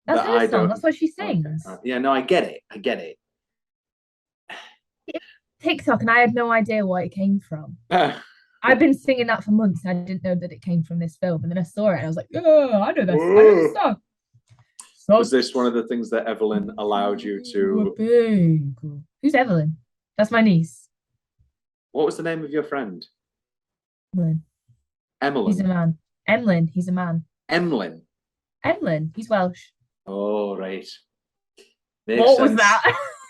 That's her song. That's what she sings. Okay. Yeah, no, I get it. I get it. TikTok, and I had no idea where it came from. I've been singing that for months, and I didn't know that it came from this film. And then I saw it, and I was like, "Oh, I know this. I know this song." Was this one of the things that Evelyn allowed you to? Who's Evelyn? That's my niece. What was the name of your friend? Emlyn. Emlyn. He's a man. Emlyn. He's a man. Emlyn. Emlyn. He's Welsh. Oh, right. What was that?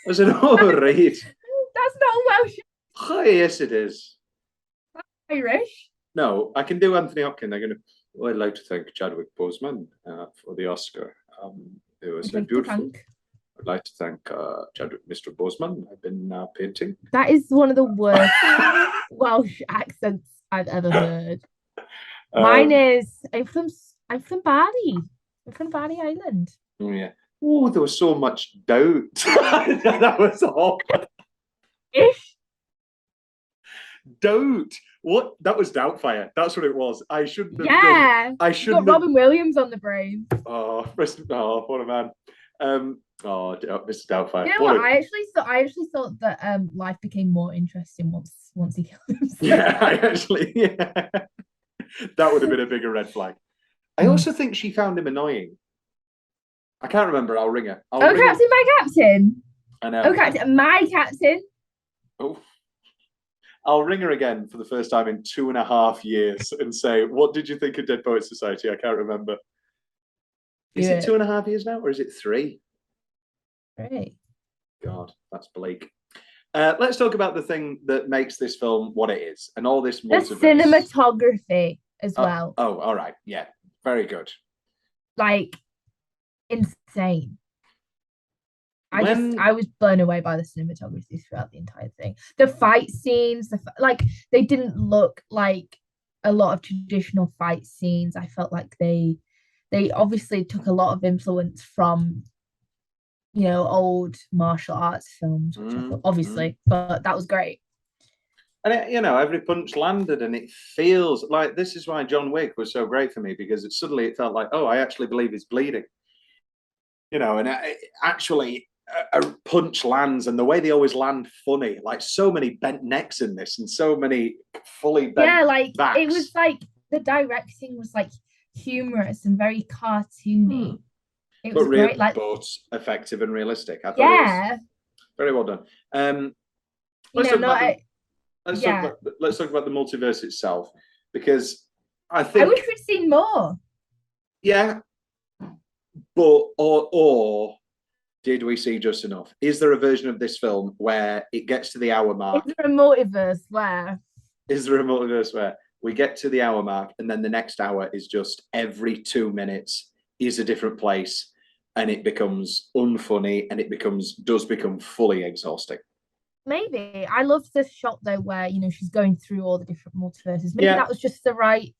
I said, oh, right. That's not Welsh. Oh, yes, it is. Irish. No, I can do Anthony Hopkins. Well, I'd like to thank Chadwick Boseman for the Oscar. It was beautiful. I'd like to thank Chadwick, Mr. Boseman. I've been painting. That is one of the worst Welsh accents I've ever heard. Mine is I'm from Bari. I'm from Bari Island. Oh yeah. Oh, there was so much doubt. That was all. Ish. Doubt. What? That was Doubtfire. That's what it was. I shouldn't have. Yeah. I shouldn't. Got Robin Williams on the brain. Oh, what a man. Mr. Doubtfire. You know what? I actually thought that life became more interesting once he killed himself. Yeah, that would have been a bigger red flag. I also think she found him annoying. I can't remember. I'll ring her. Captain, my captain. I know. Oh, Captain, my captain. Oh. I'll ring her again for the first time in 2.5 years and say, what did you think of Dead Poets Society? I can't remember. Is it 2.5 years now, or is it 3? Right. God, that's bleak. Let's talk about the thing that makes this film what it is, and all this multiverse. The cinematography as well. Oh, all right. Yeah, very good. Like, insane. I was blown away by the cinematography throughout the entire thing. The fight scenes, they didn't look like a lot of traditional fight scenes. I felt like they obviously took a lot of influence from, old martial arts films, which I thought, obviously, but that was great. And every punch landed, and it feels like this is why John Wick was so great for me, because it felt like, oh, I actually believe he's bleeding. And actually a punch lands, and the way they always land funny, like so many bent necks in this, and so many fully bent backs. It was like the directing was like humorous and very cartoony. It was great, but effective and realistic. I thought it was very well done. Let's talk about the multiverse itself, because I wish we'd seen more. Yeah, but or did we see just enough? Is there a version of this film where it gets to the hour mark? Is there a multiverse where? Is there a multiverse where we get to the hour mark, and then the next hour is just every 2 minutes is a different place, and it becomes unfunny, and it does become fully exhausting? Maybe. I loved the shot though where she's going through all the different multiverses. Maybe that was just the right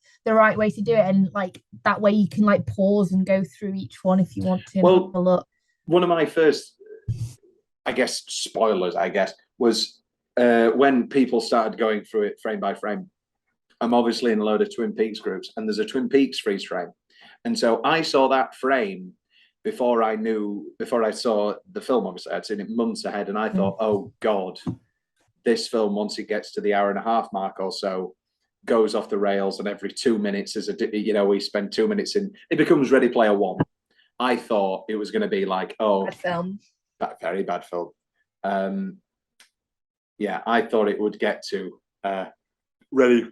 way to do it, and like that way you can like pause and go through each one if you want to. Well, have a look. One of my first, spoilers, was when people started going through it frame by frame. I'm obviously in a load of Twin Peaks groups, and there's a Twin Peaks freeze frame, and so I saw that frame before I saw the film. Obviously, I'd seen it months ahead, and I thought, oh God, this film, once it gets to the hour-and-a-half mark or so, goes off the rails, and every 2 minutes we spend 2 minutes in, it becomes Ready Player One. I thought it was going to be like, bad film. Very bad film. I thought it would get to Ready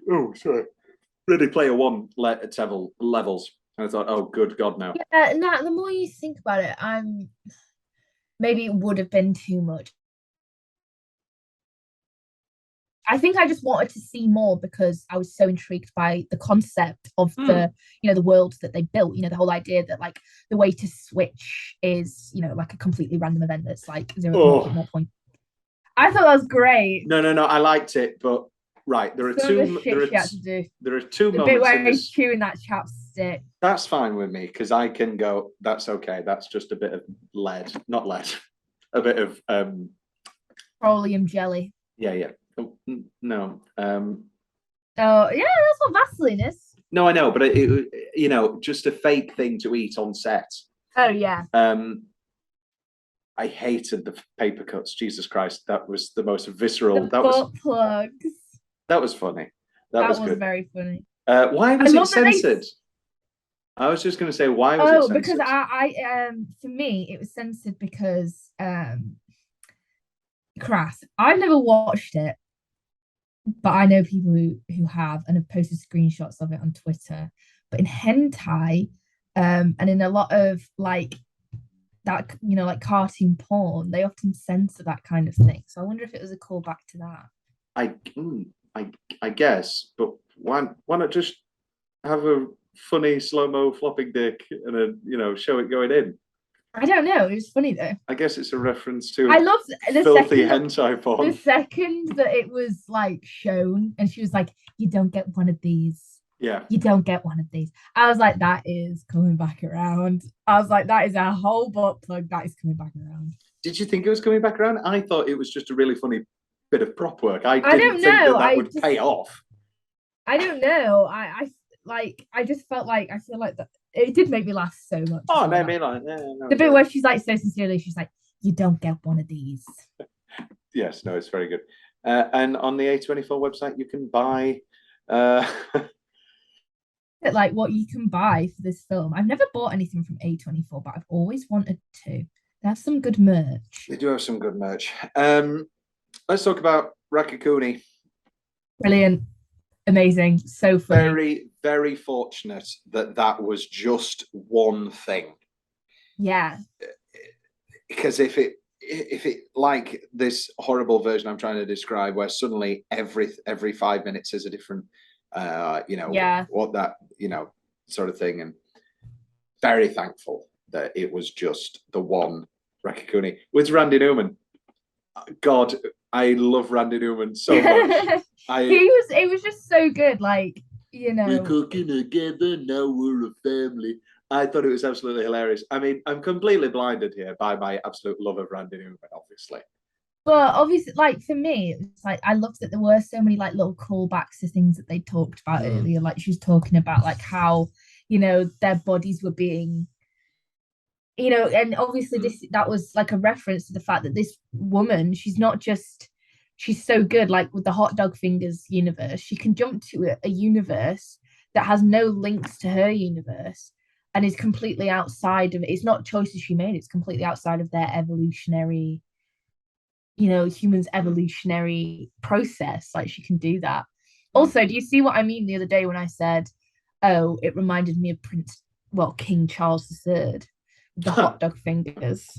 Player One levels. And I thought, oh, good God, no. Yeah, no, the more you think about it, maybe it would have been too much. I think I just wanted to see more because I was so intrigued by the concept of the, the world that they built. The whole idea that like the way to switch is, like a completely random event that's like 0.0 point. I thought that was great. No, I liked it, but right, there are Some two. of the shit she had to do. There are two The moments bit where in he's this. chewing that chapstick. That's fine with me because I can go. That's okay. That's just a bit of not lead, a bit of Petroleum jelly. Yeah. Oh, no. Oh yeah, that's what Vaseline is. No, I know, but it just a fake thing to eat on set. Oh yeah. I hated the paper cuts. Jesus Christ, that was the most visceral. The butt plugs. That was funny. That was good. Very funny. Why was it censored? I was just going to say, why was it censored? Because I for me it was censored because crass. I've never watched it, but I know people who have and have posted screenshots of it on Twitter. But in hentai, and in a lot of like that, like cartoon porn, they often censor that kind of thing. So I wonder if it was a callback to that. I guess, but why not just have a funny slow-mo flopping dick and show it going in? I don't know. It was funny though. I guess it's a reference to I loved the filthy hentai porn. The second that it was like shown, and she was like, "You don't get one of these." Yeah. You don't get one of these. I was like, that is coming back around. I was like, that is a whole butt plug that is coming back around. Did you think it was coming back around? I thought it was just a really funny bit of prop work. I didn't think that would pay off. I don't know. I just felt like I feel like that it did make me laugh so much. Oh, made me like no, the bit where she's like so sincerely, she's like, "You don't get one of these." Yes, no, it's very good. And on the A24 website, you can buy. Like what you can buy for this film. I've never bought anything from A24, but I've always wanted to. They have some good merch. They do have some good merch. Let's talk about Rakakuni. Brilliant. Amazing. So funny. Very, very fortunate that was just one thing. Yeah. Because if it like this horrible version I'm trying to describe, where suddenly every 5 minutes is a different what that sort of thing, and very thankful that it was just the one Rakakuni with Randy Newman. God, I love Randy Newman so much. It was just so good, like we're cooking together, now we're a family. I thought it was absolutely hilarious. I mean, I'm completely blinded here by my absolute love of Randy Newman, obviously. But obviously, like for me, it's like I loved that there were so many like little callbacks to things that they talked about earlier. Like she was talking about like how their bodies were being, and obviously that was like a reference to the fact that this woman, she's so good. Like with the hot dog fingers universe, she can jump to a universe that has no links to her universe and is completely outside of it. It's not choices she made; it's completely outside of their evolutionary. Humans' evolutionary process. Like she can do that. Also, do you see what I mean the other day when I said, oh, it reminded me of King Charles III, the hot dog fingers.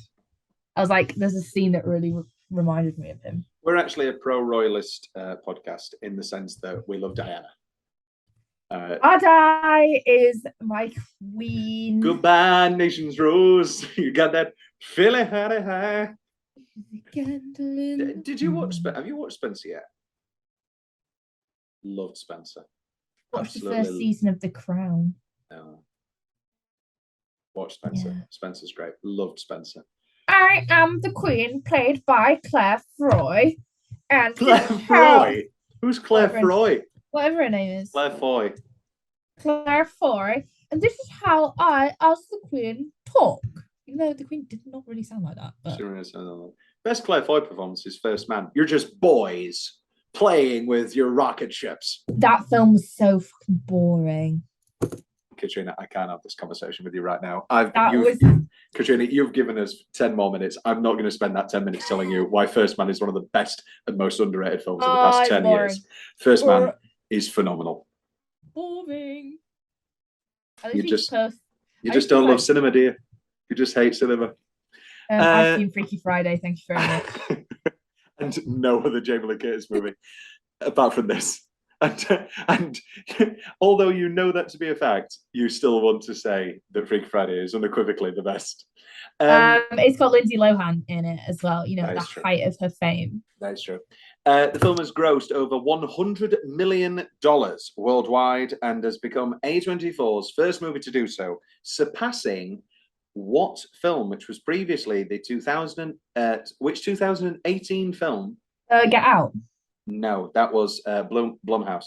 I was like, there's a scene that really reminded me of him. We're actually a pro-royalist podcast in the sense that we love Diana. Di is my queen. Goodbye, nation's rose. You got that Philly high. Did you watch? Have you watched Spencer yet? Loved Spencer. Watched the first season of The Crown. No. Watch Spencer. Yeah. Spencer's great. Loved Spencer. I am the Queen, played by Claire Foy. And Claire Foy? Who's Claire Foy? Whatever her name is. Claire Foy. Claire Foy. And this is how I, as the Queen, talk. Even though the Queen did not really sound like that. But... Best Claire Foy performance is First Man. You're just boys playing with your rocket ships. That film was so fucking boring. Katrina, I can't have this conversation with you right now. Katrina, you've given us 10 more minutes. I'm not going to spend that 10 minutes telling you why First Man is one of the best and most underrated films of the past 10 years. First Man is phenomenal. Boring. You just don't love cinema, do you? You just hate cinema. I've seen Freaky Friday. Thank you very much. And no other Jamie Lee Curtis movie. apart from this. And although you know that to be a fact, you still want to say that Freaky Friday is unequivocally the best. It's got Lindsay Lohan in it as well, you know, That the is true. height of her fame. That is true. The film has grossed over $100 million worldwide and has become A24's first movie to do so, surpassing what film, which was previously the 2018 film? Get Out. No, that was Blumhouse.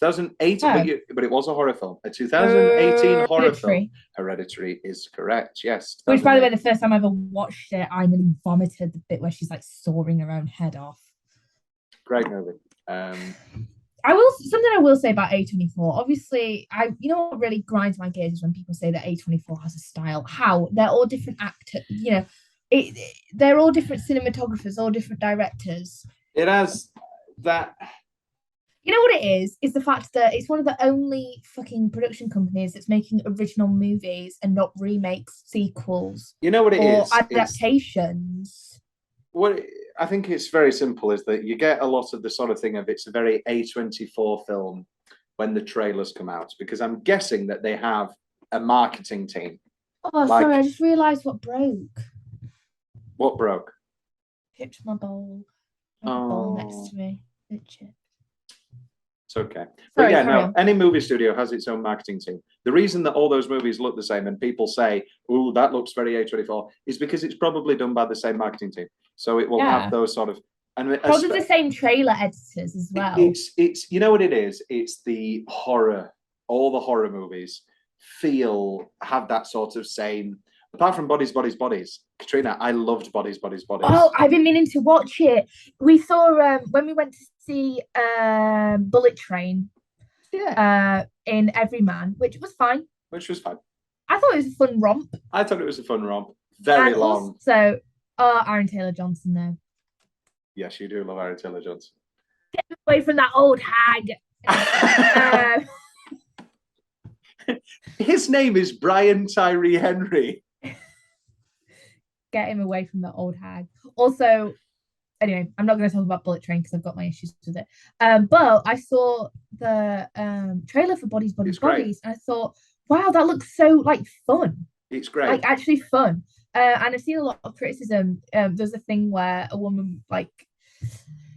2018, Oh. but it was a horror film. A 2018 horror film. Hereditary. Hereditary is correct. Yes. Which, by the way, the first time I ever watched it, I nearly vomited the bit where she's like sawing her own head off. Great movie. Something I will say about A24. Obviously, you know what really grinds my gears is when people say that A24 has a style. How they're all different actors. You know, they're all different cinematographers, all different directors. It has that. You know what it is? Is the fact that it's one of the only fucking production companies that's making original movies and not remakes, sequels. You know what it is? Or adaptations. What I think it's very simple is that you get a lot of the sort of thing of it's a very A24 film when the trailers come out, because I'm guessing that they have a marketing team. Oh, sorry, I just realised what broke. What broke? Chipped my bowl. Bowl next to me. It chipped. It's okay. Sorry, but yeah, no, on. any movie studio has its own marketing team. The reason that all those movies look the same and people say, oh, that looks very A24 is because it's probably done by the same marketing team. So it will have those sort of and probably the same trailer editors as well. It's you know what it is? It's the horror, all the horror movies have that sort of same, apart from Bodies. Katrina, I loved Bodies. Oh, I've been meaning to watch it. We saw when we went to see Bullet Train in Everyman, which was fine. I thought it was a fun romp. I thought it was a fun romp. Very long. So, Aaron Taylor-Johnson, though. Yes, you do love Aaron Taylor-Johnson. Get away from that old hag. His name is Brian Tyree Henry. Get him away from that old hag. Also, anyway, I'm not going to talk about Bullet Train because I've got my issues with it. But I saw the trailer for Bodies, and I thought, wow, that looks so fun. It's great. Like actually fun. And I've seen a lot of criticism. There's a thing where a woman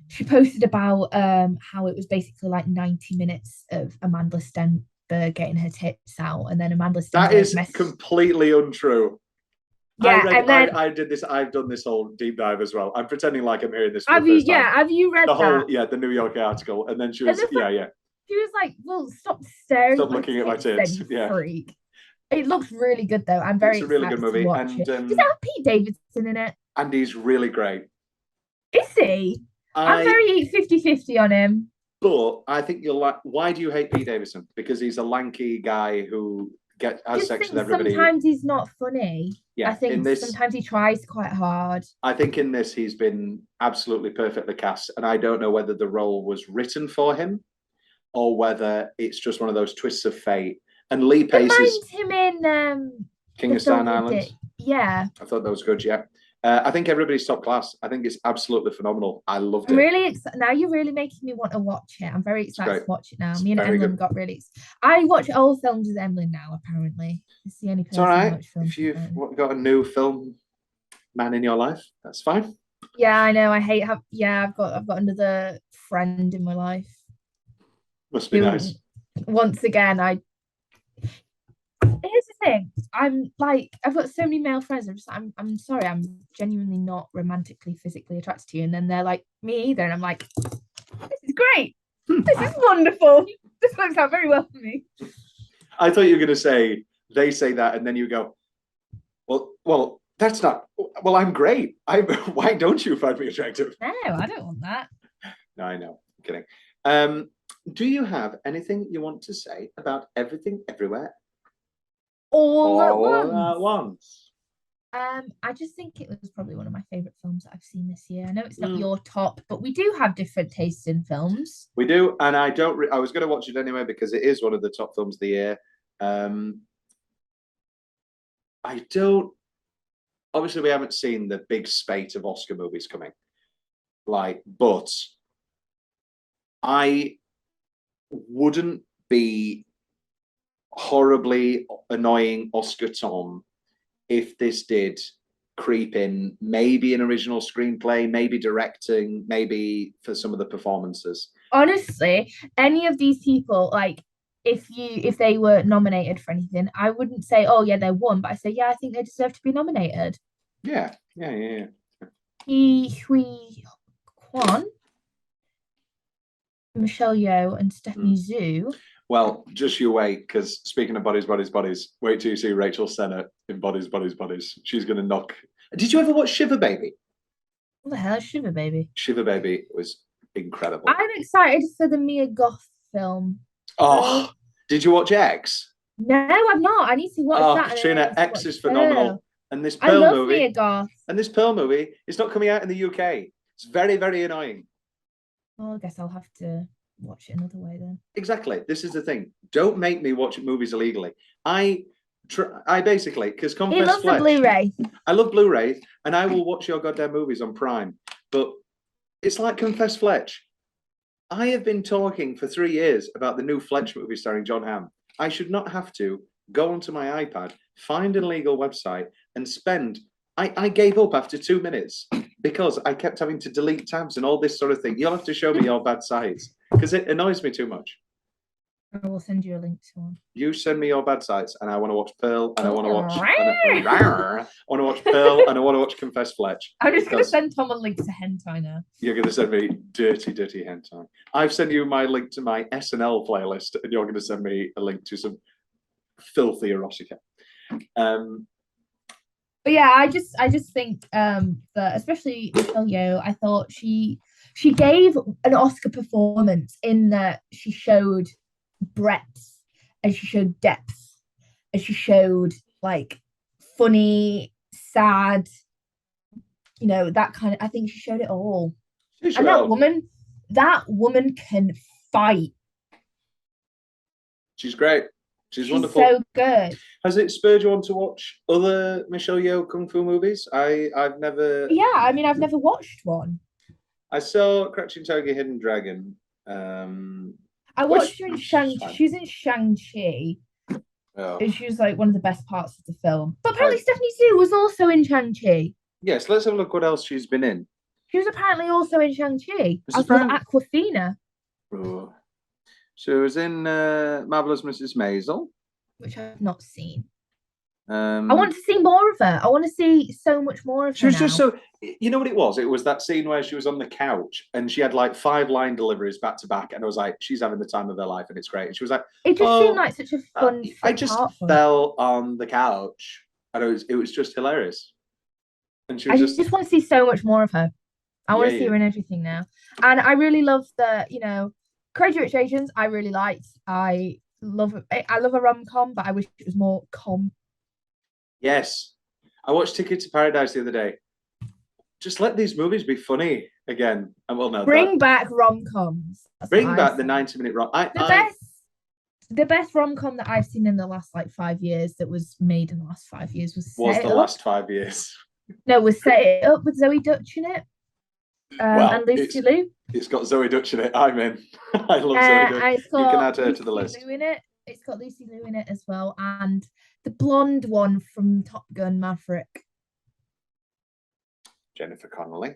she posted about how it was basically 90 minutes of Amanda Stenberg getting her tits out, and then Amanda Stenberg. That is completely untrue. Yeah, I've done this whole deep dive as well. I'm pretending like I'm hearing this. Have you read the whole that? The New Yorker article, and then she was She was like, "Well, stop staring. Stop looking at my tits, freak." It looks really good though. I'm very excited. It's a really good movie. To watch it. Does that have Pete Davidson in it? And he's really great. Is he? I'm very 50-50 on him. But I think you'll like. Why do you hate Pete Davidson? Because he's a lanky guy who has sex with everybody. Sometimes he's not funny. Yeah, I think sometimes he tries quite hard. I think in this he's been absolutely perfectly cast, and I don't know whether the role was written for him or whether it's just one of those twists of fate. And Lee Pace reminds him in King of Staten Island. Yeah, I thought that was good. Yeah, I think everybody's top class. I think it's absolutely phenomenal. I loved it. I'm really excited. Now you're really making me want to watch it. I'm very excited to watch it now. Me and Emlyn got really. I watch all films with Emlyn now. Apparently, it's the only person. It's all right. I watch films if you've got a new film man in your life, that's fine. Yeah, I know. I've got another friend in my life. Must be nice. Once again, here's the thing. I've got so many male friends. I'm sorry. I'm genuinely not romantically, physically attracted to you. And then they're like, me either. And I'm like, this is great. This is wonderful. This works out very well for me. I thought you were going to say, they say that. And then you go, well, that's not, well, I'm great. Why don't you find me attractive? No, I don't want that. No, I know. I'm kidding. Do you have anything you want to say about Everything Everywhere? All at once. I just think it was probably one of my favorite films that I've seen this year. I know it's not your top, but we do have different tastes in films. We do, and I was going to watch it anyway because it is one of the top films of the year. Obviously, we haven't seen the big spate of Oscar movies coming, but I wouldn't be horribly annoying Oscar Tom if this did creep in, maybe an original screenplay, maybe directing, maybe for some of the performances. Honestly, any of these people, like if they were nominated for anything, I wouldn't say, oh yeah, they won, but I say, yeah, I think they deserve to be nominated. Yeah. Hui Kwan, Michelle Yeoh, and Stephanie Zhu. Well, just you wait, because speaking of bodies, wait till you see Rachel Sennett in Bodies. She's going to knock. Did you ever watch Shiver Baby? What the hell is Shiver Baby? Shiver Baby was incredible. I'm excited for the Mia Goth film. Oh, did you watch X? No, I've not. I need to watch that. Katrina, X is phenomenal. And this Pearl I love movie. Mia Goth. And this Pearl movie is not coming out in the UK. It's very, very annoying. Well, I guess I'll have to watch it another way then. Exactly. This is the thing. Don't make me watch movies illegally. I basically, because He loves the Blu-ray. I love Blu-ray, and I will watch your goddamn movies on Prime. But it's like Confess Fletch. I have been talking for 3 years about the new Fletch movie starring John Hamm. I should not have to go onto my iPad, find an illegal website, and spend. I gave up after 2 minutes because I kept having to delete tabs and all this sort of thing. You'll have to show me your bad sites because it annoys me too much. I will send you a link to one. You send me your bad sites, and I want to watch Pearl, and I want to watch. I want to watch Pearl, and I want to watch Confess Fletch. I'm just going to send Tom a link to hentai now. You're going to send me dirty hentai. I've sent you my link to my SNL playlist, and you're going to send me a link to some filthy erotica. But yeah, I just think that especially Michelle Yeoh, I thought she gave an Oscar performance in that she showed breadth and she showed depth and she showed like funny, sad, that kind of. I think she showed it all. And that woman can fight. She's great. She's wonderful. So good. Has it spurred you on to watch other Michelle Yeoh kung fu movies? I've never. Yeah, I mean, I've never watched one. I saw Crouching Tiger, Hidden Dragon. I watched her in Shang-Chi. She's in Shang-Chi. Oh. And she was like one of the best parts of the film. But apparently Stephanie Zhu was also in Shang-Chi. Yes, let's have a look what else she's been in. She was apparently also in Shang-Chi. As well as Aquafina. Oh. She was in Marvelous Mrs. Maisel, which I've not seen. I want to see more of her. I want to see so much more of her. She was just so. You know what it was? It was that scene where she was on the couch and she had like 5 line deliveries back to back, and I was like, she's having the time of her life, and it's great. And she was like, it just seemed like such a fun. I just fell on the couch, and it was just hilarious. And she was I just want to see so much more of her. I want to see her in everything now, and I really love the Crazy Rich Asians. I really liked. I love a rom-com, but I wish it was more com. Yes, I watched Ticket to Paradise the other day. Just let these movies be funny again, and we'll know. Bring back rom-coms. Bring back the 90-minute rom. The best rom-com that I've seen in the last 5 years that was made in the last 5 years was last 5 years. No, was Set It Up with Zoe Dutch in it. And Lucy Liu. It's got Zoe Dutch in it. I'm in. I love Zoe Dutch. You can add her to the list. It's got Lucy Liu in it as well, and the blonde one from Top Gun Maverick. Jennifer Connelly.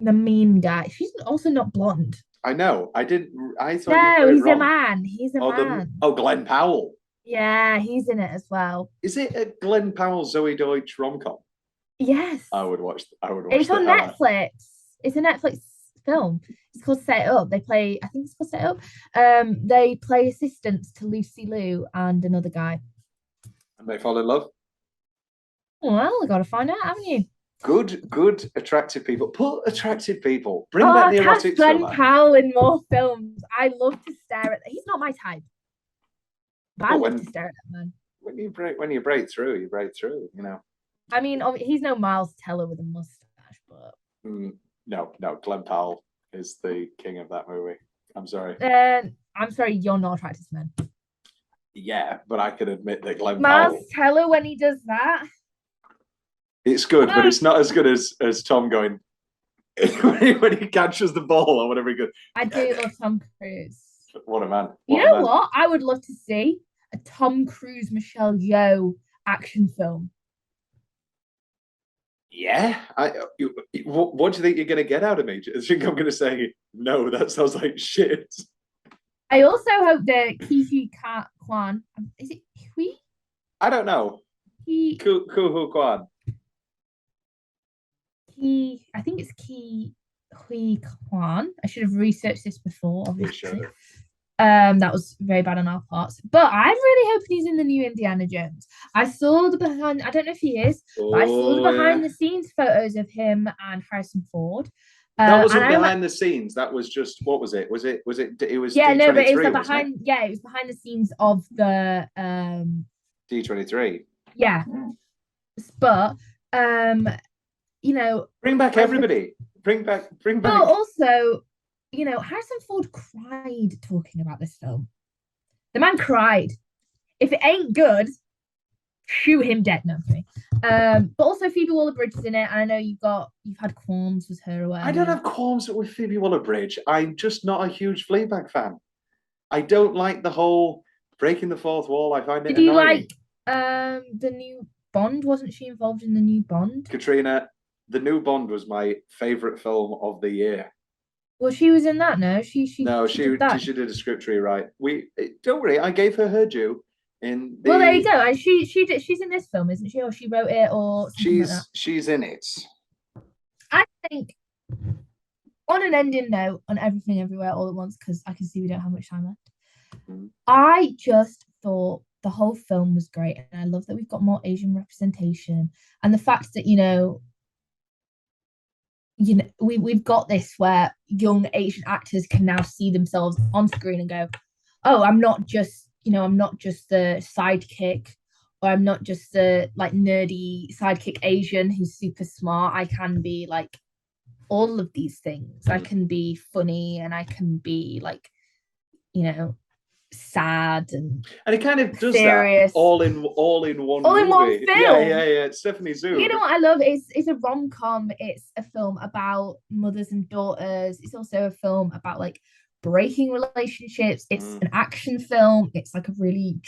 The mean guy. She's also not blonde. I know. I thought. No, he's a man. He's a man. Glenn Powell. Yeah, he's in it as well. Is it a Glenn Powell Zoe Deutsch rom-com? Yes. I would watch. It's on Netflix. It's a Netflix film. It's called Set It Up. I think it's called Set It Up. They play assistants to Lucy Liu and another guy. And they fall in love? Well, I gotta find out, haven't you? Good, attractive people. Put attractive people. Bring back the erotic Glenn Powell in more films. I love to stare at. He's not my type. But I love to stare at that man. When you break through, you break through. I mean, he's no Miles Teller with a mustache, but no, Glenn Powell is the king of that movie. I'm sorry. I'm sorry, you're not attracted to men. Yeah, but I can admit that Glenn Miles Powell. Teller when he does that. It's good, but it's not as good as Tom going. when he catches the ball or whatever he goes. I do love Tom Cruise. What a man! You What a know man. what? I would love to see a Tom Cruise, Michelle Yeoh action film. Yeah, what do you think you're going to get out of me? Do you think I'm going to say no? That sounds like shit. I also hope that Kifi Kwan, is it Hui? I don't know. Kuhu Kwan. I think it's Hui Kwan. I should have researched this before, obviously. That was very bad on our parts. But I'm really hoping he's in the new Indiana Jones. I saw the behind, I don't know if he is, but I saw the behind the scenes photos of him and Harrison Ford. That wasn't behind the scenes. That was just, what was it? It was yeah, D23, no, but it was behind it was behind the scenes of the D23. Yeah. But you know, bring back everybody. Bring back. But also, you know, Harrison Ford cried talking about this film. The man cried. If it ain't good, shoot him dead. No, okay. But also Phoebe Waller-Bridge is in it, and I know you've had qualms with her or whatever. I don't have qualms with Phoebe Waller-Bridge. I'm just not a huge Fleabag fan. I don't like the whole breaking the fourth wall. I find it annoying. Did you like the new Bond? Wasn't she involved in the new Bond? Katrina, the new Bond was my favorite film of the year. Well, she was in that. No, she did a script rewrite. Don't worry, I gave her due. Well, there you go. And she's in this film, isn't she? Or she wrote it, or something like that. She's in it. I think on an ending note, on Everything Everywhere All at Once, because I can see we don't have much time left. I just thought the whole film was great, and I love that we've got more Asian representation, and the fact that we've got this where young Asian actors can now see themselves on screen and go, oh, I'm not just the sidekick, or I'm not just the like nerdy sidekick Asian who's super smart. I can be like all of these things. I can be funny, and I can be like, sad, and it kind of does serious. That all in one film. Yeah. Stephanie Zhu. You know what I love? It's a rom-com. It's a film about mothers and daughters. It's also a film about like breaking relationships. It's an action film. It's like a really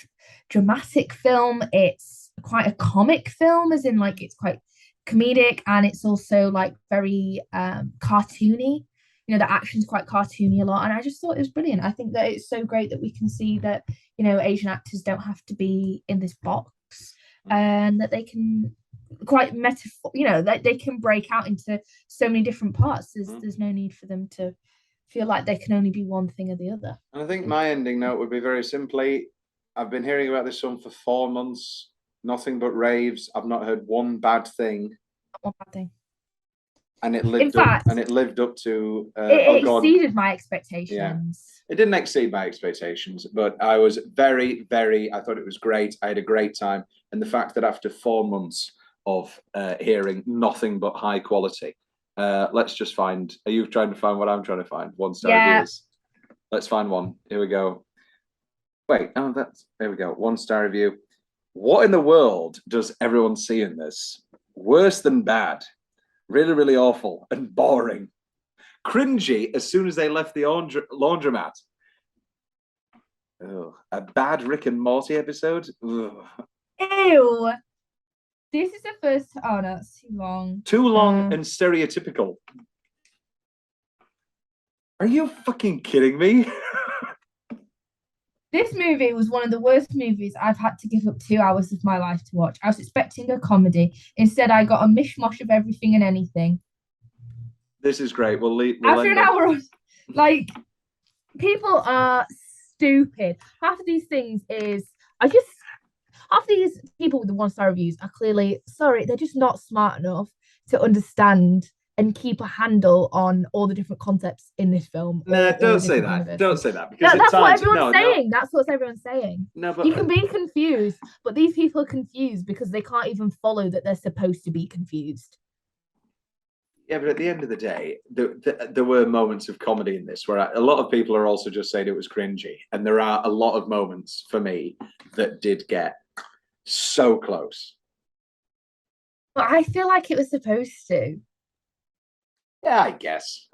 dramatic film. It's quite a comic film, as in like it's quite comedic, and it's also like very cartoony. The action's quite cartoony a lot, and I just thought it was brilliant. I think that it's so great that we can see that Asian actors don't have to be in this box, and that they can quite that they can break out into so many different parts. There's no need for them to feel like they can only be one thing or the other. And I think my ending note would be very simply, I've been hearing about this film for 4 months, nothing but raves. I've not heard one bad thing. Not one bad thing. And it lived up to it exceeded my expectations. Yeah. It didn't exceed my expectations, but I was very, very, I thought it was great. I had a great time. And the fact that after 4 months of hearing nothing but high quality, let's just find, are you trying to find what I'm trying to find? 1-star reviews. Let's find one. Here we go. Wait, there we go. 1-star review. What in the world does everyone see in this? Worse than bad. Really, really awful and boring. Cringy as soon as they left the laundromat. Oh, a bad Rick and Morty episode. Ugh. Ew. This is the first. Oh no, it's too long. Too long and stereotypical. Are you fucking kidding me? This movie was one of the worst movies I've had to give up 2 hours of my life to watch. I was expecting a comedy. Instead, I got a mishmash of everything and anything. This is great. After an hour, like, people are stupid. Half of these things half of these people with the 1-star reviews are clearly, they're just not smart enough to understand and keep a handle on all the different concepts in this film. No, don't say that. Universes. Don't say that. Because that's what everyone's saying. That's what everyone's saying. No, but you can be confused, but these people are confused because they can't even follow that they're supposed to be confused. Yeah, but at the end of the day, there were moments of comedy in this where a lot of people are also just saying it was cringy. And there are a lot of moments for me that did get so close. But I feel like it was supposed to. Yeah, I guess.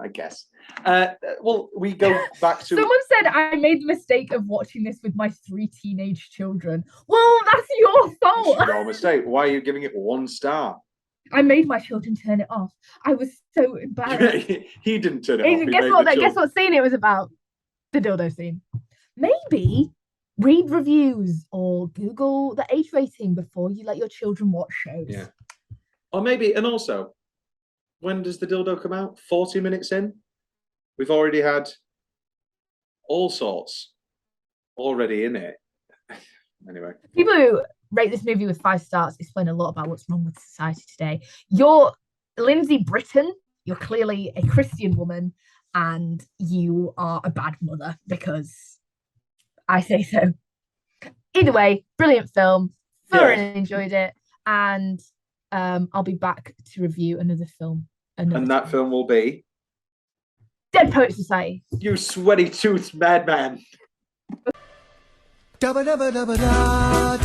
Well, we go back to. Someone said I made the mistake of watching this with my 3 teenage children. Well, that's your fault. It's your mistake. Why are you giving it 1 star? I made my children turn it off. I was so embarrassed. He didn't turn it off. Guess what scene it was about? The dildo scene. Maybe read reviews or Google the age rating before you let your children watch shows. Yeah. Or maybe, and also, when does the dildo come out? 40 minutes in? We've already had all sorts already in it. Anyway. People who rate this movie with 5 stars explain a lot about what's wrong with society today. You're Lindsay Britton. You're clearly a Christian woman and you are a bad mother because I say so. Either way, brilliant film. Thoroughly enjoyed it. And I'll be back to review another film. And that film will be Dead Poet Society. You Sweaty Tooth Madman. Ba-ba-da-ba-da-da-da.